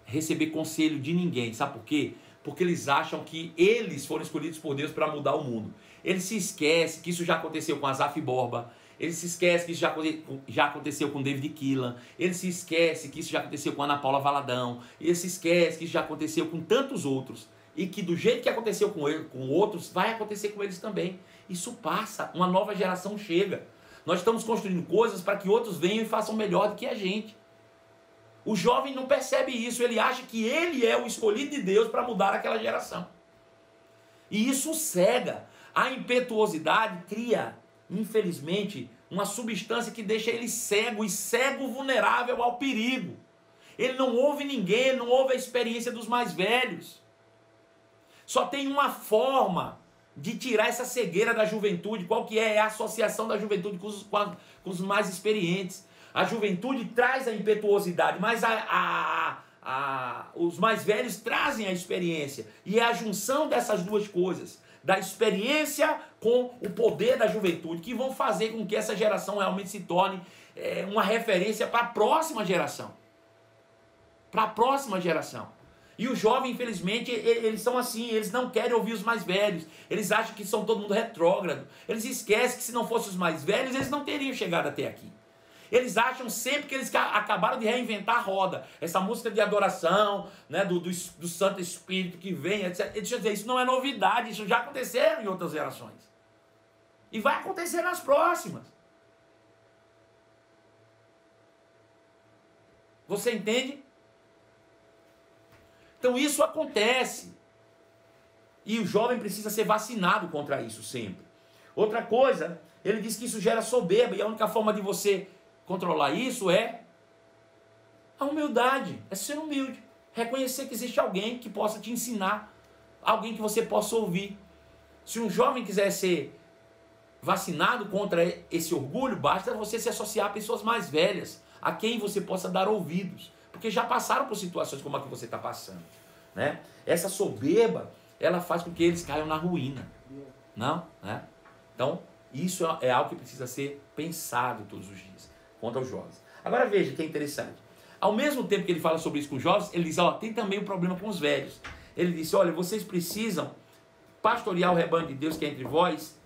S1: receber conselho de ninguém. Sabe por quê? Porque eles acham que eles foram escolhidos por Deus para mudar o mundo. Eles se esquecem que isso já aconteceu com Asaf Borba. Eles se esquecem que isso já aconteceu com David Keelan. Eles se esquecem que isso já aconteceu com Ana Paula Valadão. Eles se esquecem que isso já aconteceu com tantos outros. E que do jeito que aconteceu com outros, vai acontecer com eles também. Isso passa, uma nova geração chega. Nós estamos construindo coisas para que outros venham e façam melhor do que a gente. O jovem não percebe isso, ele acha que ele é o escolhido de Deus para mudar aquela geração. E isso cega. A impetuosidade cria, infelizmente, uma substância que deixa ele cego e cego vulnerável ao perigo. Ele não ouve ninguém, ele não ouve a experiência dos mais velhos. Só tem uma forma de tirar essa cegueira da juventude. Qual que é? É a associação da juventude com os mais experientes. A juventude traz a impetuosidade, mas os mais velhos trazem a experiência. E é a junção dessas duas coisas, da experiência com o poder da juventude, que vão fazer com que essa geração realmente se torne uma referência para a próxima geração. Para a próxima geração. E os jovens, infelizmente, eles são assim, eles não querem ouvir os mais velhos. Eles acham que são todo mundo retrógrado. Eles esquecem que se não fossem os mais velhos, eles não teriam chegado até aqui. Eles acham sempre que eles acabaram de reinventar a roda. Essa música de adoração, né, do Santo Espírito que vem, etc. Deixa eu dizer, isso não é novidade, isso já aconteceu em outras gerações. E vai acontecer nas próximas. Você entende? Então isso acontece. E o jovem precisa ser vacinado contra isso sempre. Outra coisa, ele diz que isso gera soberba, e a única forma de você controlar isso é a humildade, é ser humilde. Reconhecer que existe alguém que possa te ensinar, alguém que você possa ouvir. Se um jovem quiser ser vacinado contra esse orgulho, basta você se associar a pessoas mais velhas, a quem você possa dar ouvidos, porque já passaram por situações como a que você está passando, né? Essa soberba, ela faz com que eles caiam na ruína, não, né? Então, isso é algo que precisa ser pensado todos os dias, contra os jovens. Agora veja que é interessante. Ao mesmo tempo que ele fala sobre isso com os jovens, ele diz, ó, tem também um problema com os velhos. Ele disse, olha, vocês precisam pastorear o rebanho de Deus que é entre vós,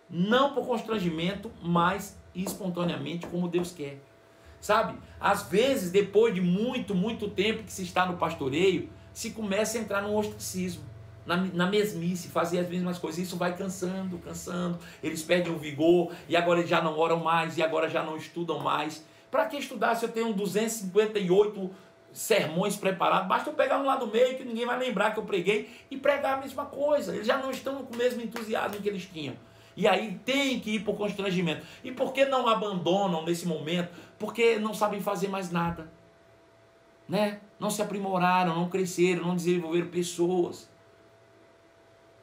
S1: não por constrangimento, mas espontaneamente como Deus quer. Sabe? Às vezes, depois de muito tempo que se está no pastoreio, se começa a entrar num ostracismo, na mesmice, fazer as mesmas coisas. Isso vai cansando. Eles perdem o vigor, e agora eles já não oram mais, e agora já não estudam mais. Para que estudar se eu tenho 258 sermões preparados? Basta eu pegar um lá do meio que ninguém vai lembrar que eu preguei e pregar a mesma coisa. Eles já não estão com o mesmo entusiasmo que eles tinham. E aí tem que ir por constrangimento. E por que não abandonam nesse momento? Porque não sabem fazer mais nada, né? Não se aprimoraram, não cresceram, não desenvolveram pessoas.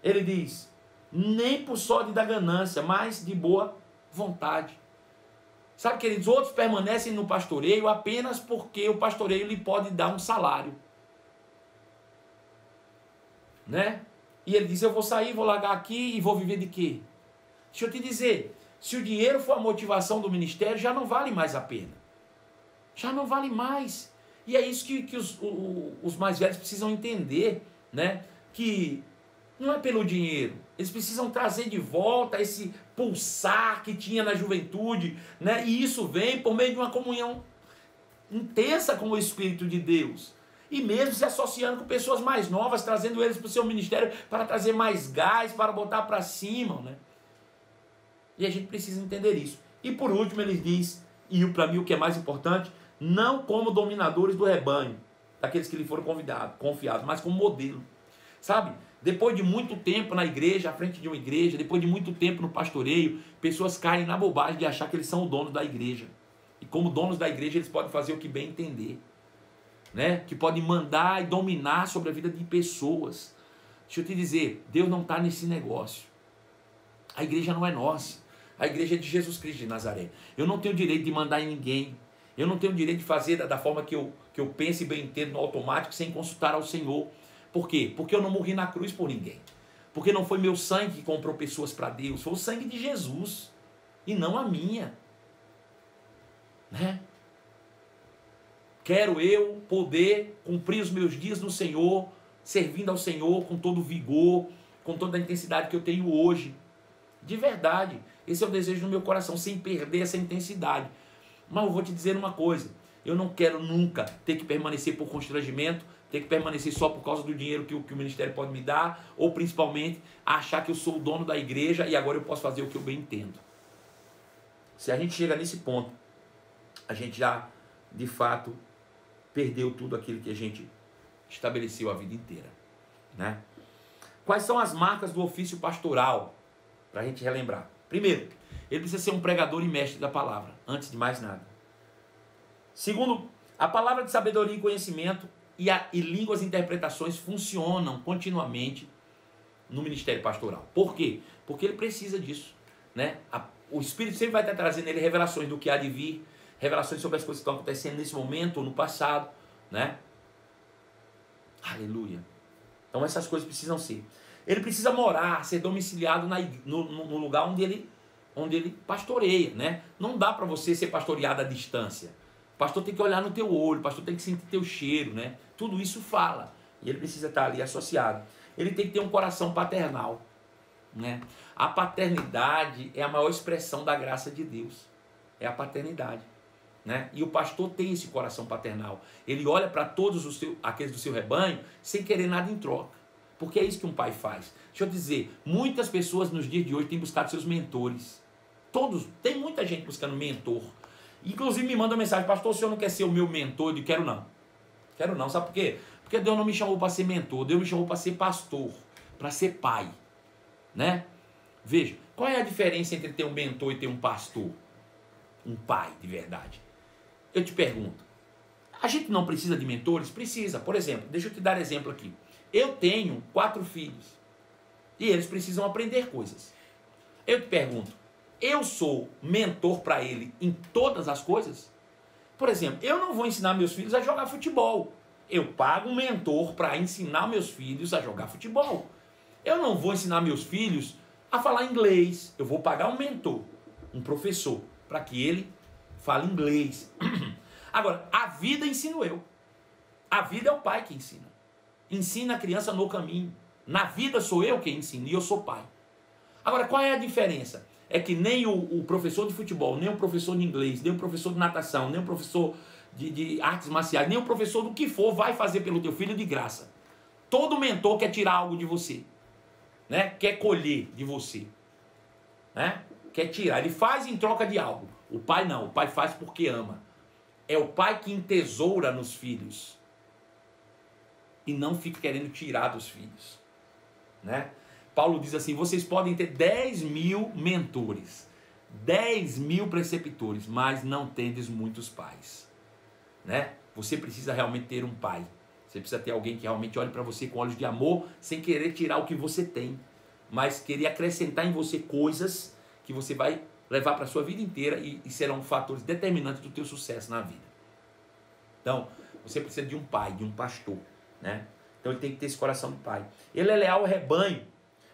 S1: Ele diz, nem por sorte da ganância, mas de boa vontade. Sabe, queridos, outros permanecem no pastoreio apenas porque o pastoreio lhe pode dar um salário, né? E ele diz, eu vou sair, vou largar aqui e vou viver de quê? Deixa eu te dizer, se o dinheiro for a motivação do ministério, já não vale mais a pena. Já não vale mais. E é isso que os mais velhos precisam entender, né? Que não é pelo dinheiro. Eles precisam trazer de volta esse pulsar que tinha na juventude, né? E isso vem por meio de uma comunhão intensa com o Espírito de Deus. E mesmo se associando com pessoas mais novas, trazendo eles para o seu ministério para trazer mais gás, para botar para cima, né? E a gente precisa entender isso. E por último ele diz, e para mim o que é mais importante, não como dominadores do rebanho, daqueles que lhe foram confiados, mas como modelo. Sabe? Depois de muito tempo na igreja, à frente de uma igreja, depois de muito tempo no pastoreio, pessoas caem na bobagem de achar que eles são o dono da igreja. E como donos da igreja, eles podem fazer o que bem entender, né? Que podem mandar e dominar sobre a vida de pessoas. Deixa eu te dizer, Deus não está nesse negócio. A igreja não é nossa. A igreja é de Jesus Cristo de Nazaré. Eu não tenho direito de mandar em ninguém. Eu não tenho direito de fazer da forma que eu penso e bem entendo no automático, sem consultar ao Senhor. Por quê? Porque eu não morri na cruz por ninguém. Porque não foi meu sangue que comprou pessoas para Deus. Foi o sangue de Jesus. E não a minha. Né? Quero eu poder cumprir os meus dias no Senhor, servindo ao Senhor com todo o vigor, com toda a intensidade que eu tenho hoje. De verdade. Esse é o desejo do meu coração, sem perder essa intensidade. Mas eu vou te dizer uma coisa. Eu não quero nunca ter que permanecer por constrangimento, ter que permanecer só por causa do dinheiro que o ministério pode me dar, ou principalmente achar que eu sou o dono da igreja e agora eu posso fazer o que eu bem entendo. Se a gente chega nesse ponto, a gente já, de fato, perdeu tudo aquilo que a gente estabeleceu a vida inteira, né? Quais são as marcas do ofício pastoral? Para a gente relembrar. Primeiro, ele precisa ser um pregador e mestre da palavra, antes de mais nada. Segundo, a palavra de sabedoria e conhecimento e línguas e interpretações funcionam continuamente no ministério pastoral. Por quê? Porque ele precisa disso, né? O Espírito sempre vai estar trazendo ele revelações do que há de vir, revelações sobre as coisas que estão acontecendo nesse momento ou no passado, né? Aleluia. Então essas coisas precisam ser. Ele precisa morar, ser domiciliado no lugar onde ele pastoreia, né? Não dá para você ser pastoreado à distância. O pastor tem que olhar no teu olho, o pastor tem que sentir teu cheiro, né? Tudo isso fala. E ele precisa estar ali associado. Ele tem que ter um coração paternal, né? A paternidade é a maior expressão da graça de Deus. É a paternidade. né? E o pastor tem esse coração paternal. Ele olha para todos aqueles do seu rebanho sem querer nada em troca. Porque é isso que um pai faz. Deixa eu dizer, muitas pessoas nos dias de hoje têm buscado seus mentores. Todos, tem muita gente buscando mentor. Inclusive me manda mensagem: pastor, o senhor não quer ser o meu mentor? Eu digo: quero não. Quero não, sabe por quê? Porque Deus não me chamou para ser mentor, Deus me chamou para ser pastor, para ser pai, né? Veja, qual é a diferença entre ter um mentor e ter um pastor? Um pai de verdade. Eu te pergunto, a gente não precisa de mentores? Precisa. Por exemplo, deixa eu te dar exemplo aqui. Eu tenho 4 filhos e eles precisam aprender coisas. Eu te pergunto, eu sou mentor para ele em todas as coisas? Por exemplo, eu não vou ensinar meus filhos a jogar futebol. Eu pago um mentor para ensinar meus filhos a jogar futebol. Eu não vou ensinar meus filhos a falar inglês. Eu vou pagar um mentor, um professor, para que ele fale inglês. Agora, a vida ensino eu. A vida é o pai que ensina. Ensina a criança no caminho. Na vida sou eu quem ensino e eu sou pai. Agora, qual é a diferença? É que nem o professor de futebol, nem o professor de inglês, nem o professor de natação, nem o professor de artes marciais, nem o professor do que for vai fazer pelo teu filho de graça. Todo mentor quer tirar algo de você, né? Quer colher de você, né? Quer tirar, ele faz em troca de algo. O pai não, o pai faz porque ama. É o pai que entesoura nos filhos e não fica querendo tirar dos filhos, né? Paulo diz assim: vocês podem ter 10.000 mentores, 10.000 preceptores, mas não tendes muitos pais, né? Você precisa realmente ter um pai. Você precisa ter alguém que realmente olhe para você com olhos de amor, sem querer tirar o que você tem, mas querer acrescentar em você coisas que você vai levar para a sua vida inteira e serão fatores determinantes do teu sucesso na vida. Então, você precisa de um pai, de um pastor, né? Então ele tem que ter esse coração de pai. Ele é leal ao rebanho,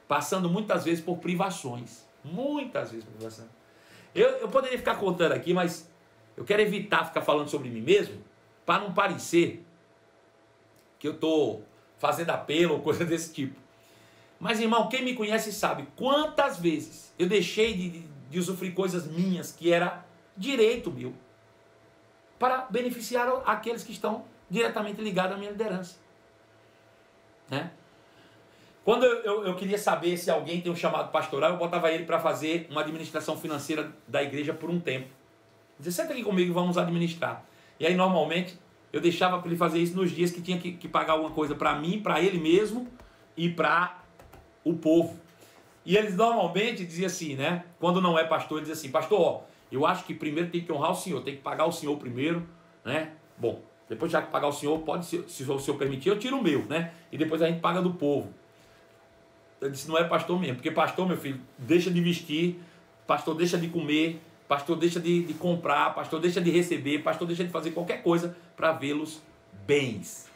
S1: passando muitas vezes por privações. Muitas vezes por privação. Eu poderia ficar contando aqui, mas eu quero evitar ficar falando sobre mim mesmo, para não parecer que eu estou fazendo apelo ou coisa desse tipo. Mas, irmão, quem me conhece sabe quantas vezes eu deixei de usufruir coisas minhas que era direito meu, para beneficiar aqueles que estão diretamente ligados à minha liderança, né? Quando eu queria saber se alguém tem um chamado pastoral, eu botava ele para fazer uma administração financeira da igreja por um tempo. Dizia: senta aqui comigo e vamos administrar. E aí normalmente eu deixava para ele fazer isso nos dias que tinha que pagar alguma coisa para mim, para ele mesmo e para o povo. E eles normalmente diziam assim, né? Quando não é pastor, ele dizia assim: pastor, ó, eu acho que primeiro tem que honrar o senhor, tem que pagar o senhor primeiro, né? Bom, depois já que pagar o senhor, pode, se o senhor permitir, eu tiro o meu, né? E depois a gente paga do povo. Eu disse: não é pastor mesmo, porque pastor, meu filho, deixa de vestir, pastor deixa de comer, pastor deixa de comprar, pastor deixa de receber, pastor deixa de fazer qualquer coisa para vê-los bens.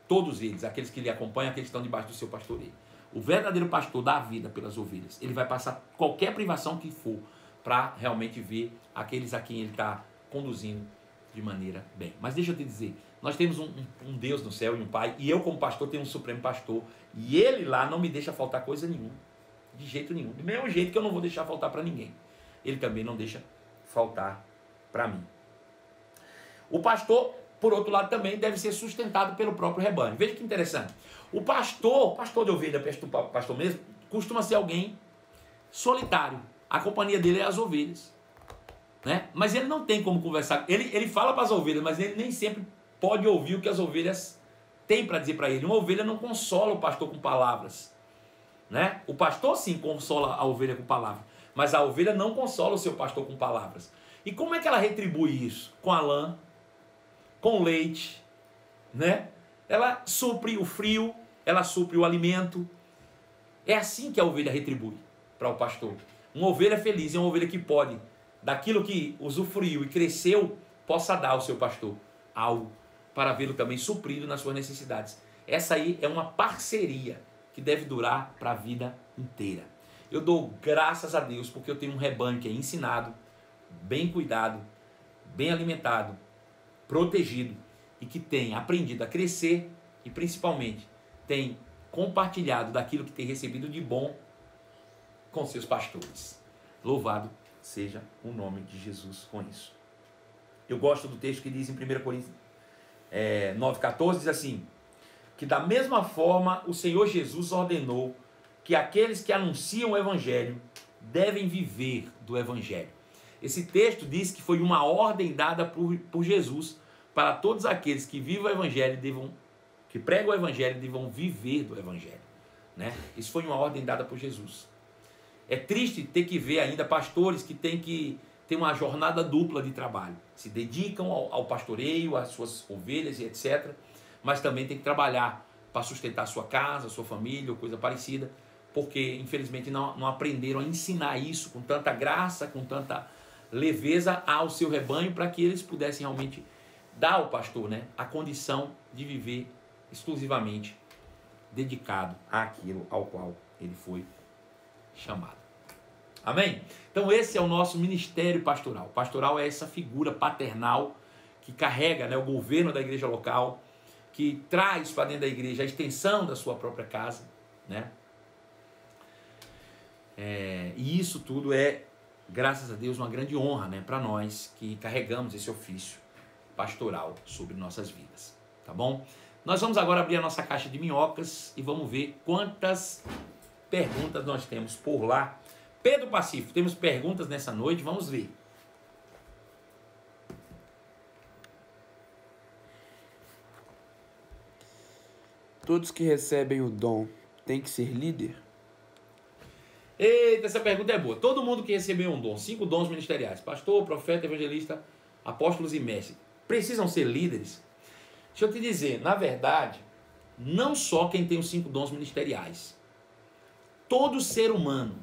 S1: Todos eles, aqueles que lhe acompanham, aqueles que estão debaixo do seu pastoreio. O verdadeiro pastor dá a vida pelas ovelhas. Ele vai passar qualquer privação que for para realmente ver aqueles a quem ele está conduzindo de maneira bem. Mas deixa eu te dizer, nós temos um Deus no céu e um Pai, e eu como pastor tenho um supremo pastor, e ele lá não me deixa faltar coisa nenhuma, de jeito nenhum, do mesmo jeito que eu não vou deixar faltar para ninguém, ele também não deixa faltar para mim. O pastor, por outro lado, também deve ser sustentado pelo próprio rebanho. Veja que interessante, o pastor de ovelha, pastor mesmo, costuma ser alguém solitário, a companhia dele é as ovelhas, né? Mas ele não tem como conversar, ele fala para as ovelhas, mas ele nem sempre pode ouvir o que as ovelhas têm para dizer para ele. Uma ovelha não consola o pastor com palavras, né? O pastor sim consola a ovelha com palavras, mas a ovelha não consola o seu pastor com palavras. E como é que ela retribui isso? Com a lã, com leite, né? Ela supre o frio, ela supre o alimento. É assim que a ovelha retribui para o pastor. Uma ovelha feliz é uma ovelha que pode, daquilo que usufruiu e cresceu, possa dar ao seu pastor algo para vê-lo também suprido nas suas necessidades. Essa aí é uma parceria que deve durar para a vida inteira. Eu dou graças a Deus porque eu tenho um rebanho que é ensinado, bem cuidado, bem alimentado, protegido e que tem aprendido a crescer e principalmente tem compartilhado daquilo que tem recebido de bom com seus pastores. Louvado seja o nome de Jesus com isso. Eu gosto do texto que diz em 1 Coríntios 9,14, diz assim, que da mesma forma o Senhor Jesus ordenou que aqueles que anunciam o Evangelho devem viver do Evangelho. Esse texto diz que foi uma ordem dada por Jesus para todos aqueles que vivem o Evangelho, que pregam o Evangelho, devam viver do Evangelho, né? Isso foi uma ordem dada por Jesus. É triste ter que ver ainda pastores que têm que ter uma jornada dupla de trabalho. Se dedicam ao pastoreio, às suas ovelhas e etc. Mas também tem que trabalhar para sustentar a sua casa, a sua família ou coisa parecida, porque infelizmente não aprenderam a ensinar isso com tanta graça, com tanta leveza ao seu rebanho, para que eles pudessem realmente dar ao pastor, né, a condição de viver exclusivamente dedicado àquilo ao qual ele foi chamado. Amém? Então esse é o nosso ministério pastoral. Pastoral é essa figura paternal que carrega, né, o governo da igreja local, que traz para dentro da igreja a extensão da sua própria casa, né? E isso tudo é, graças a Deus, uma grande honra, né, para nós que carregamos esse ofício pastoral sobre nossas vidas, tá bom? Nós vamos agora abrir a nossa caixa de minhocas e vamos ver quantas perguntas nós temos por lá. Pedro Pacífico, temos perguntas nessa noite, vamos ver.
S2: Todos que recebem o dom têm que ser líder?
S1: Eita, essa pergunta é boa. Todo mundo que recebeu um dom, 5 dons ministeriais, pastor, profeta, evangelista, apóstolos e mestres, precisam ser líderes? Deixa eu te dizer, na verdade, não só quem tem os 5 dons ministeriais. Todo ser humano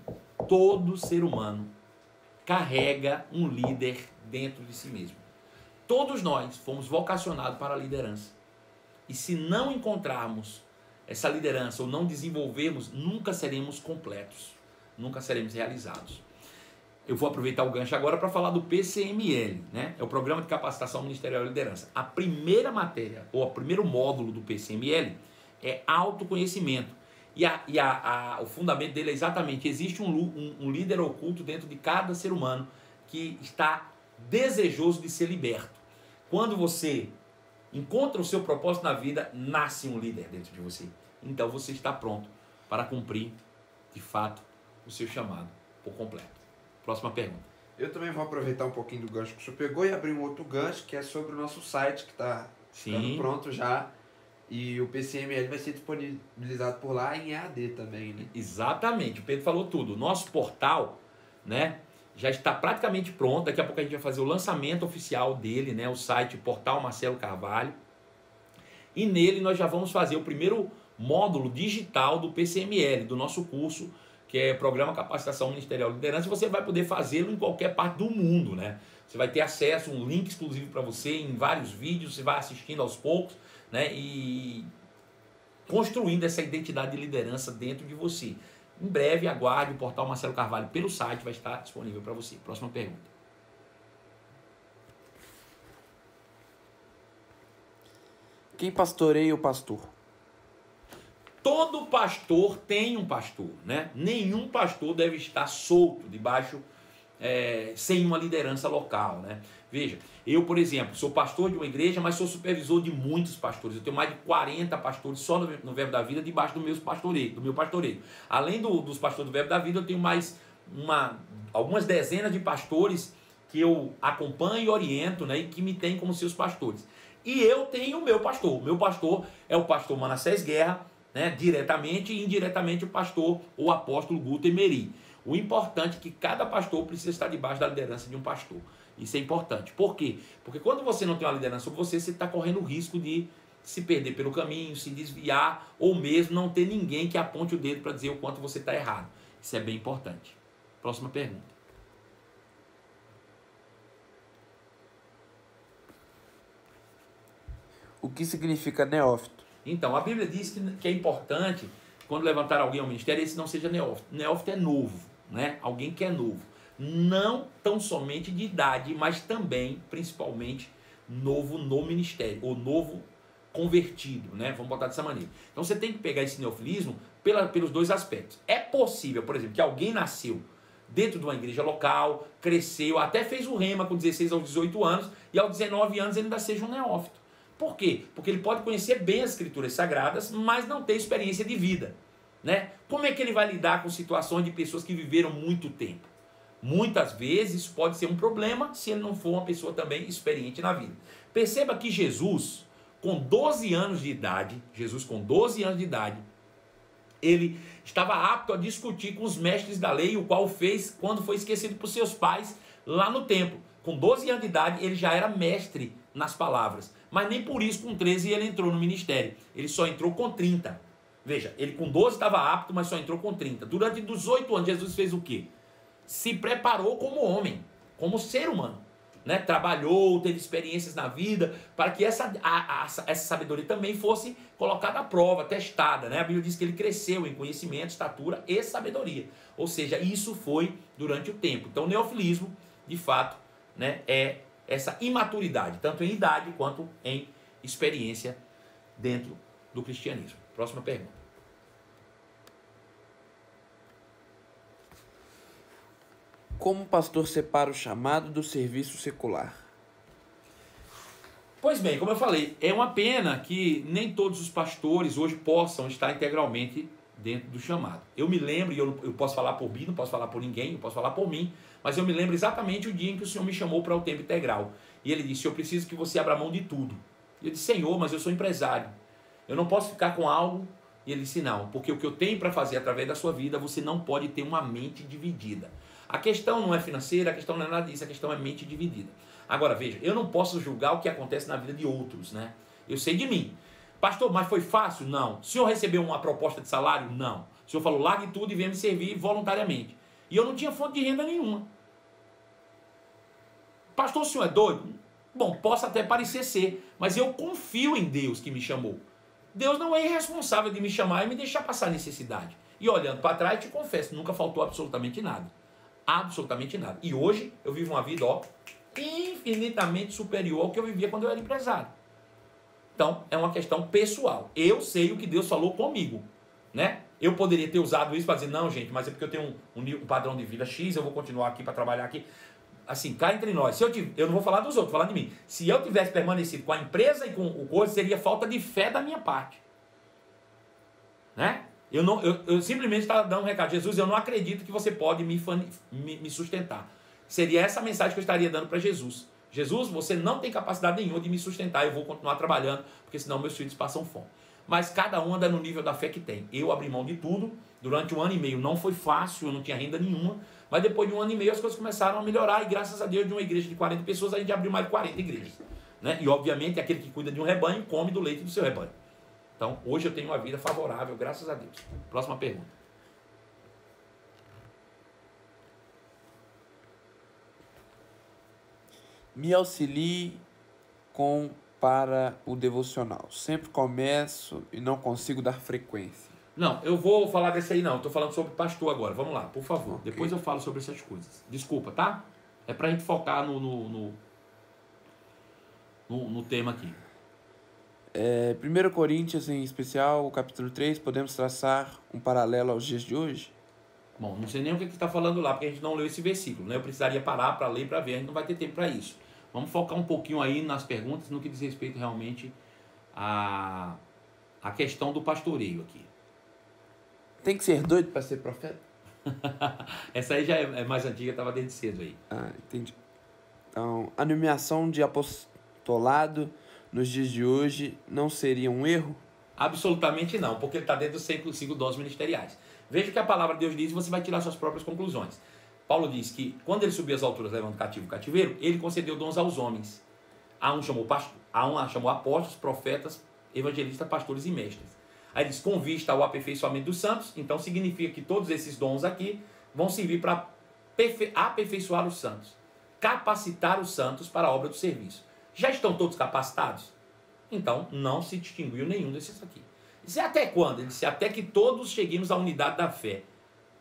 S1: carrega um líder dentro de si mesmo. Todos nós fomos vocacionados para a liderança. E se não encontrarmos essa liderança ou não desenvolvermos, nunca seremos completos, nunca seremos realizados. Eu vou aproveitar o gancho agora para falar do PCML, né? É o Programa de Capacitação Ministerial e Liderança. A primeira matéria, ou o primeiro módulo do PCML é autoconhecimento. E o fundamento dele é exatamente, existe um líder oculto dentro de cada ser humano que está desejoso de ser liberto. Quando você encontra o seu propósito na vida, nasce um líder dentro de você. Então você está pronto para cumprir, de fato, o seu chamado por completo. Próxima pergunta.
S2: Eu também vou aproveitar um pouquinho do gancho que o senhor pegou e abrir um outro gancho, que é sobre o nosso site, que está ficando pronto já. E o PCML vai ser disponibilizado por lá em EAD também, né?
S1: Exatamente, o Pedro falou tudo. O nosso portal, né, já está praticamente pronto. Daqui a pouco a gente vai fazer o lançamento oficial dele, né, o site Portal Marcelo Carvalho. E nele nós já vamos fazer o primeiro módulo digital do PCML, do nosso curso, que é Programa Capacitação Ministerial e Liderança. Você vai poder fazê-lo em qualquer parte do mundo, né? Você vai ter acesso a um link exclusivo para você em vários vídeos, você vai assistindo aos poucos, né? E construindo essa identidade de liderança dentro de você. Em breve, aguarde o Portal Marcelo Carvalho pelo site, vai estar disponível para você. Próxima pergunta.
S2: Quem pastoreia o pastor?
S1: Todo pastor tem um pastor, né? Nenhum pastor deve estar solto debaixo, sem uma liderança local, né? Veja, eu, por exemplo, sou pastor de uma igreja, mas sou supervisor de muitos pastores. Eu tenho mais de 40 pastores só no Verbo da Vida, debaixo do meu pastoreio. Além dos pastores do Verbo da Vida, eu tenho mais algumas dezenas de pastores que eu acompanho e oriento, né? E que me têm como seus pastores. E eu tenho o meu pastor. O meu pastor é o pastor Manassés Guerra, né? Diretamente e indiretamente o pastor ou apóstolo Guto Emery. O importante é que cada pastor precisa estar debaixo da liderança de um pastor. Isso é importante. Por quê? Porque quando você não tem uma liderança sobre você está correndo o risco de se perder pelo caminho, se desviar, ou mesmo não ter ninguém que aponte o dedo para dizer o quanto você está errado. Isso é bem importante. Próxima pergunta.
S2: O que significa neófito?
S1: Então, a Bíblia diz que é importante, quando levantar alguém ao ministério, esse não seja neófito. Neófito é novo, né? Alguém que é novo. Não tão somente de idade, mas também, principalmente, novo no ministério, ou novo convertido, né? Vamos botar dessa maneira. Então você tem que pegar esse neofilismo pelos dois aspectos. É possível, por exemplo, que alguém nasceu dentro de uma igreja local, cresceu, até fez o rema com 16 aos 18 anos, e aos 19 anos ele ainda seja um neófito. Por quê? Porque ele pode conhecer bem as escrituras sagradas, mas não ter experiência de vida, né? Como é que ele vai lidar com situações de pessoas que viveram muito tempo? Muitas vezes isso pode ser um problema se ele não for uma pessoa também experiente na vida. Perceba que Jesus, com 12 anos de idade, ele estava apto a discutir com os mestres da lei, o qual fez quando foi esquecido por seus pais lá no templo. Com 12 anos de idade, ele já era mestre nas palavras. Mas nem por isso, com 13, ele entrou no ministério. Ele só entrou com 30. Veja, ele com 12 estava apto, mas só entrou com 30. Durante 18 anos, Jesus fez o quê? Se preparou como homem, como ser humano. Né? Trabalhou, teve experiências na vida, para que essa sabedoria também fosse colocada à prova, testada. Né? A Bíblia diz que ele cresceu em conhecimento, estatura e sabedoria. Ou seja, isso foi durante o tempo. Então o neofilismo, de fato, né, é essa imaturidade, tanto em idade quanto em experiência dentro do cristianismo. Próxima pergunta.
S2: Como o pastor separa o chamado do serviço secular?
S1: Pois bem, como eu falei, é uma pena que nem todos os pastores hoje possam estar integralmente dentro do chamado. Eu me lembro, e eu posso falar por mim, não posso falar por ninguém, eu posso falar por mim, mas eu me lembro exatamente o dia em que o Senhor me chamou para o tempo integral. E ele disse: eu preciso que você abra mão de tudo. E eu disse: Senhor, mas eu sou empresário, eu não posso ficar com algo. E ele disse: não, porque o que eu tenho para fazer através da sua vida, você não pode ter uma mente dividida. A questão não é financeira, a questão não é nada disso, a questão é mente dividida. Agora veja, eu não posso julgar o que acontece na vida de outros, né? Eu sei de mim. Pastor, mas foi fácil? Não. O senhor recebeu uma proposta de salário? Não. O senhor falou: largue tudo e venha me servir voluntariamente. E eu não tinha fonte de renda nenhuma. Pastor, o senhor é doido? Bom, posso até parecer ser, mas eu confio em Deus que me chamou. Deus não é irresponsável de me chamar e me deixar passar necessidade. E olhando para trás, te confesso, nunca faltou absolutamente nada. Absolutamente nada. E hoje eu vivo uma vida, infinitamente superior ao que eu vivia quando eu era empresário. Então, é uma questão pessoal. Eu sei o que Deus falou comigo, né? Eu poderia ter usado isso para dizer: não, gente, mas é porque eu tenho um padrão de vida X, eu vou continuar aqui para trabalhar aqui. Assim, cá entre nós, eu não vou falar dos outros, vou falar de mim. Se eu tivesse permanecido com a empresa e com o coisa, seria falta de fé da minha parte. Né? Eu simplesmente estava dando um recado: Jesus, eu não acredito que você pode me sustentar. Seria essa a mensagem que eu estaria dando para Jesus. Jesus, você não tem capacidade nenhuma de me sustentar, eu vou continuar trabalhando, porque senão meus filhos passam fome. Mas cada um anda no nível da fé que tem. Eu abri mão de tudo, durante 1 ano e meio não foi fácil, eu não tinha renda nenhuma, mas depois de 1 ano e meio as coisas começaram a melhorar, e graças a Deus, de uma igreja de 40 pessoas, a gente abriu mais de 40 igrejas. Né? E obviamente aquele que cuida de um rebanho come do leite do seu rebanho. Então hoje eu tenho uma vida favorável, graças a Deus. Próxima pergunta.
S2: Me auxilie para o devocional. Sempre começo e não consigo dar frequência.
S1: Não, eu vou falar desse aí não. Estou falando sobre pastor agora. Vamos lá, por favor.
S2: Okay.
S1: Depois eu falo sobre essas coisas. Desculpa, tá? É para a gente focar no tema aqui.
S2: 1 Coríntios, em especial, o capítulo 3, podemos traçar um paralelo aos dias de hoje?
S1: Bom, não sei nem o que está falando lá, porque a gente não leu esse versículo, né? Eu precisaria parar para ler, para ver, a gente não vai ter tempo para isso. Vamos focar um pouquinho aí nas perguntas, no que diz respeito realmente à questão do pastoreio aqui.
S2: Tem que ser doido para ser profeta?
S1: Essa aí já é mais antiga, estava desde cedo aí.
S2: Ah, entendi. Então, a nomeação de apostolado nos dias de hoje não seria um erro?
S1: Absolutamente não, porque ele está dentro dos 5 dons ministeriais. Veja que a palavra de Deus diz e você vai tirar suas próprias conclusões. Paulo diz que quando ele subiu às alturas levando cativo o cativeiro, ele concedeu dons aos homens. A um chamou apóstolos, profetas, evangelistas, pastores e mestres. Aí diz: com vista ao aperfeiçoamento dos santos. Então significa que todos esses dons aqui vão servir para aperfeiçoar os santos, capacitar os santos para a obra do serviço. Já estão todos capacitados? Então não se distinguiu nenhum desses aqui. Disse: até quando? Ele disse: até que todos cheguemos à unidade da fé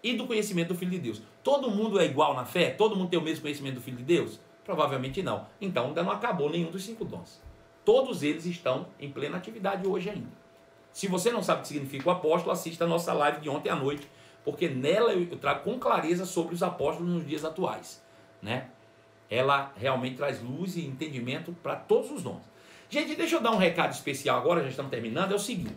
S1: e do conhecimento do Filho de Deus. Todo mundo é igual na fé? Todo mundo tem o mesmo conhecimento do Filho de Deus? Provavelmente não. Então ainda não acabou nenhum dos 5 dons. Todos eles estão em plena atividade hoje ainda. Se você não sabe o que significa o apóstolo, assista a nossa live de ontem à noite, porque nela eu trago com clareza sobre os apóstolos nos dias atuais, né? Ela realmente traz luz e entendimento para todos os dons. Gente, deixa eu dar um recado especial agora, já estamos terminando, é o seguinte: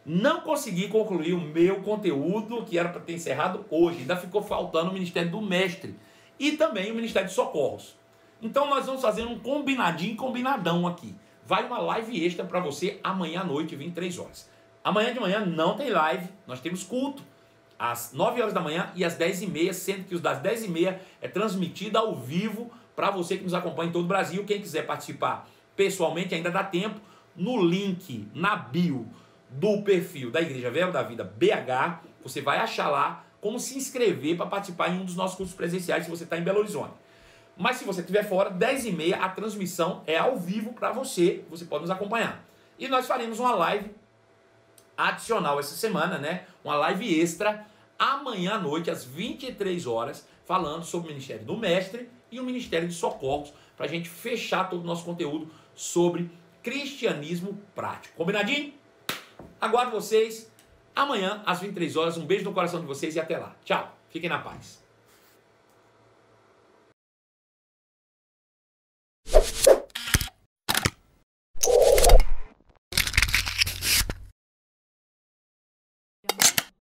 S1: não consegui concluir o meu conteúdo que era para ter encerrado hoje, ainda ficou faltando o Ministério do Mestre e também o Ministério de Socorros. Então nós vamos fazer um combinadão aqui. Vai uma live extra para você amanhã à noite, 23 horas. Amanhã de manhã não tem live, nós temos culto às 9 horas da manhã e às 10h30, sendo que os das 10h30 é transmitido ao vivo para você que nos acompanha em todo o Brasil. Quem quiser participar pessoalmente ainda dá tempo, no link, na bio do perfil da Igreja Verbo da Vida BH, você vai achar lá como se inscrever para participar em um dos nossos cursos presenciais se você está em Belo Horizonte. Mas se você estiver fora, 10h30 a transmissão é ao vivo para você, você pode nos acompanhar. E nós faremos uma live adicional essa semana, né? Uma live extra amanhã à noite às 23 horas, falando sobre o Ministério do Mestre e o Ministério de Socorros, para a gente fechar todo o nosso conteúdo sobre cristianismo prático. Combinadinho? Aguardo vocês amanhã às 23 horas. Um beijo no coração de vocês e até lá. Tchau. Fiquem na paz.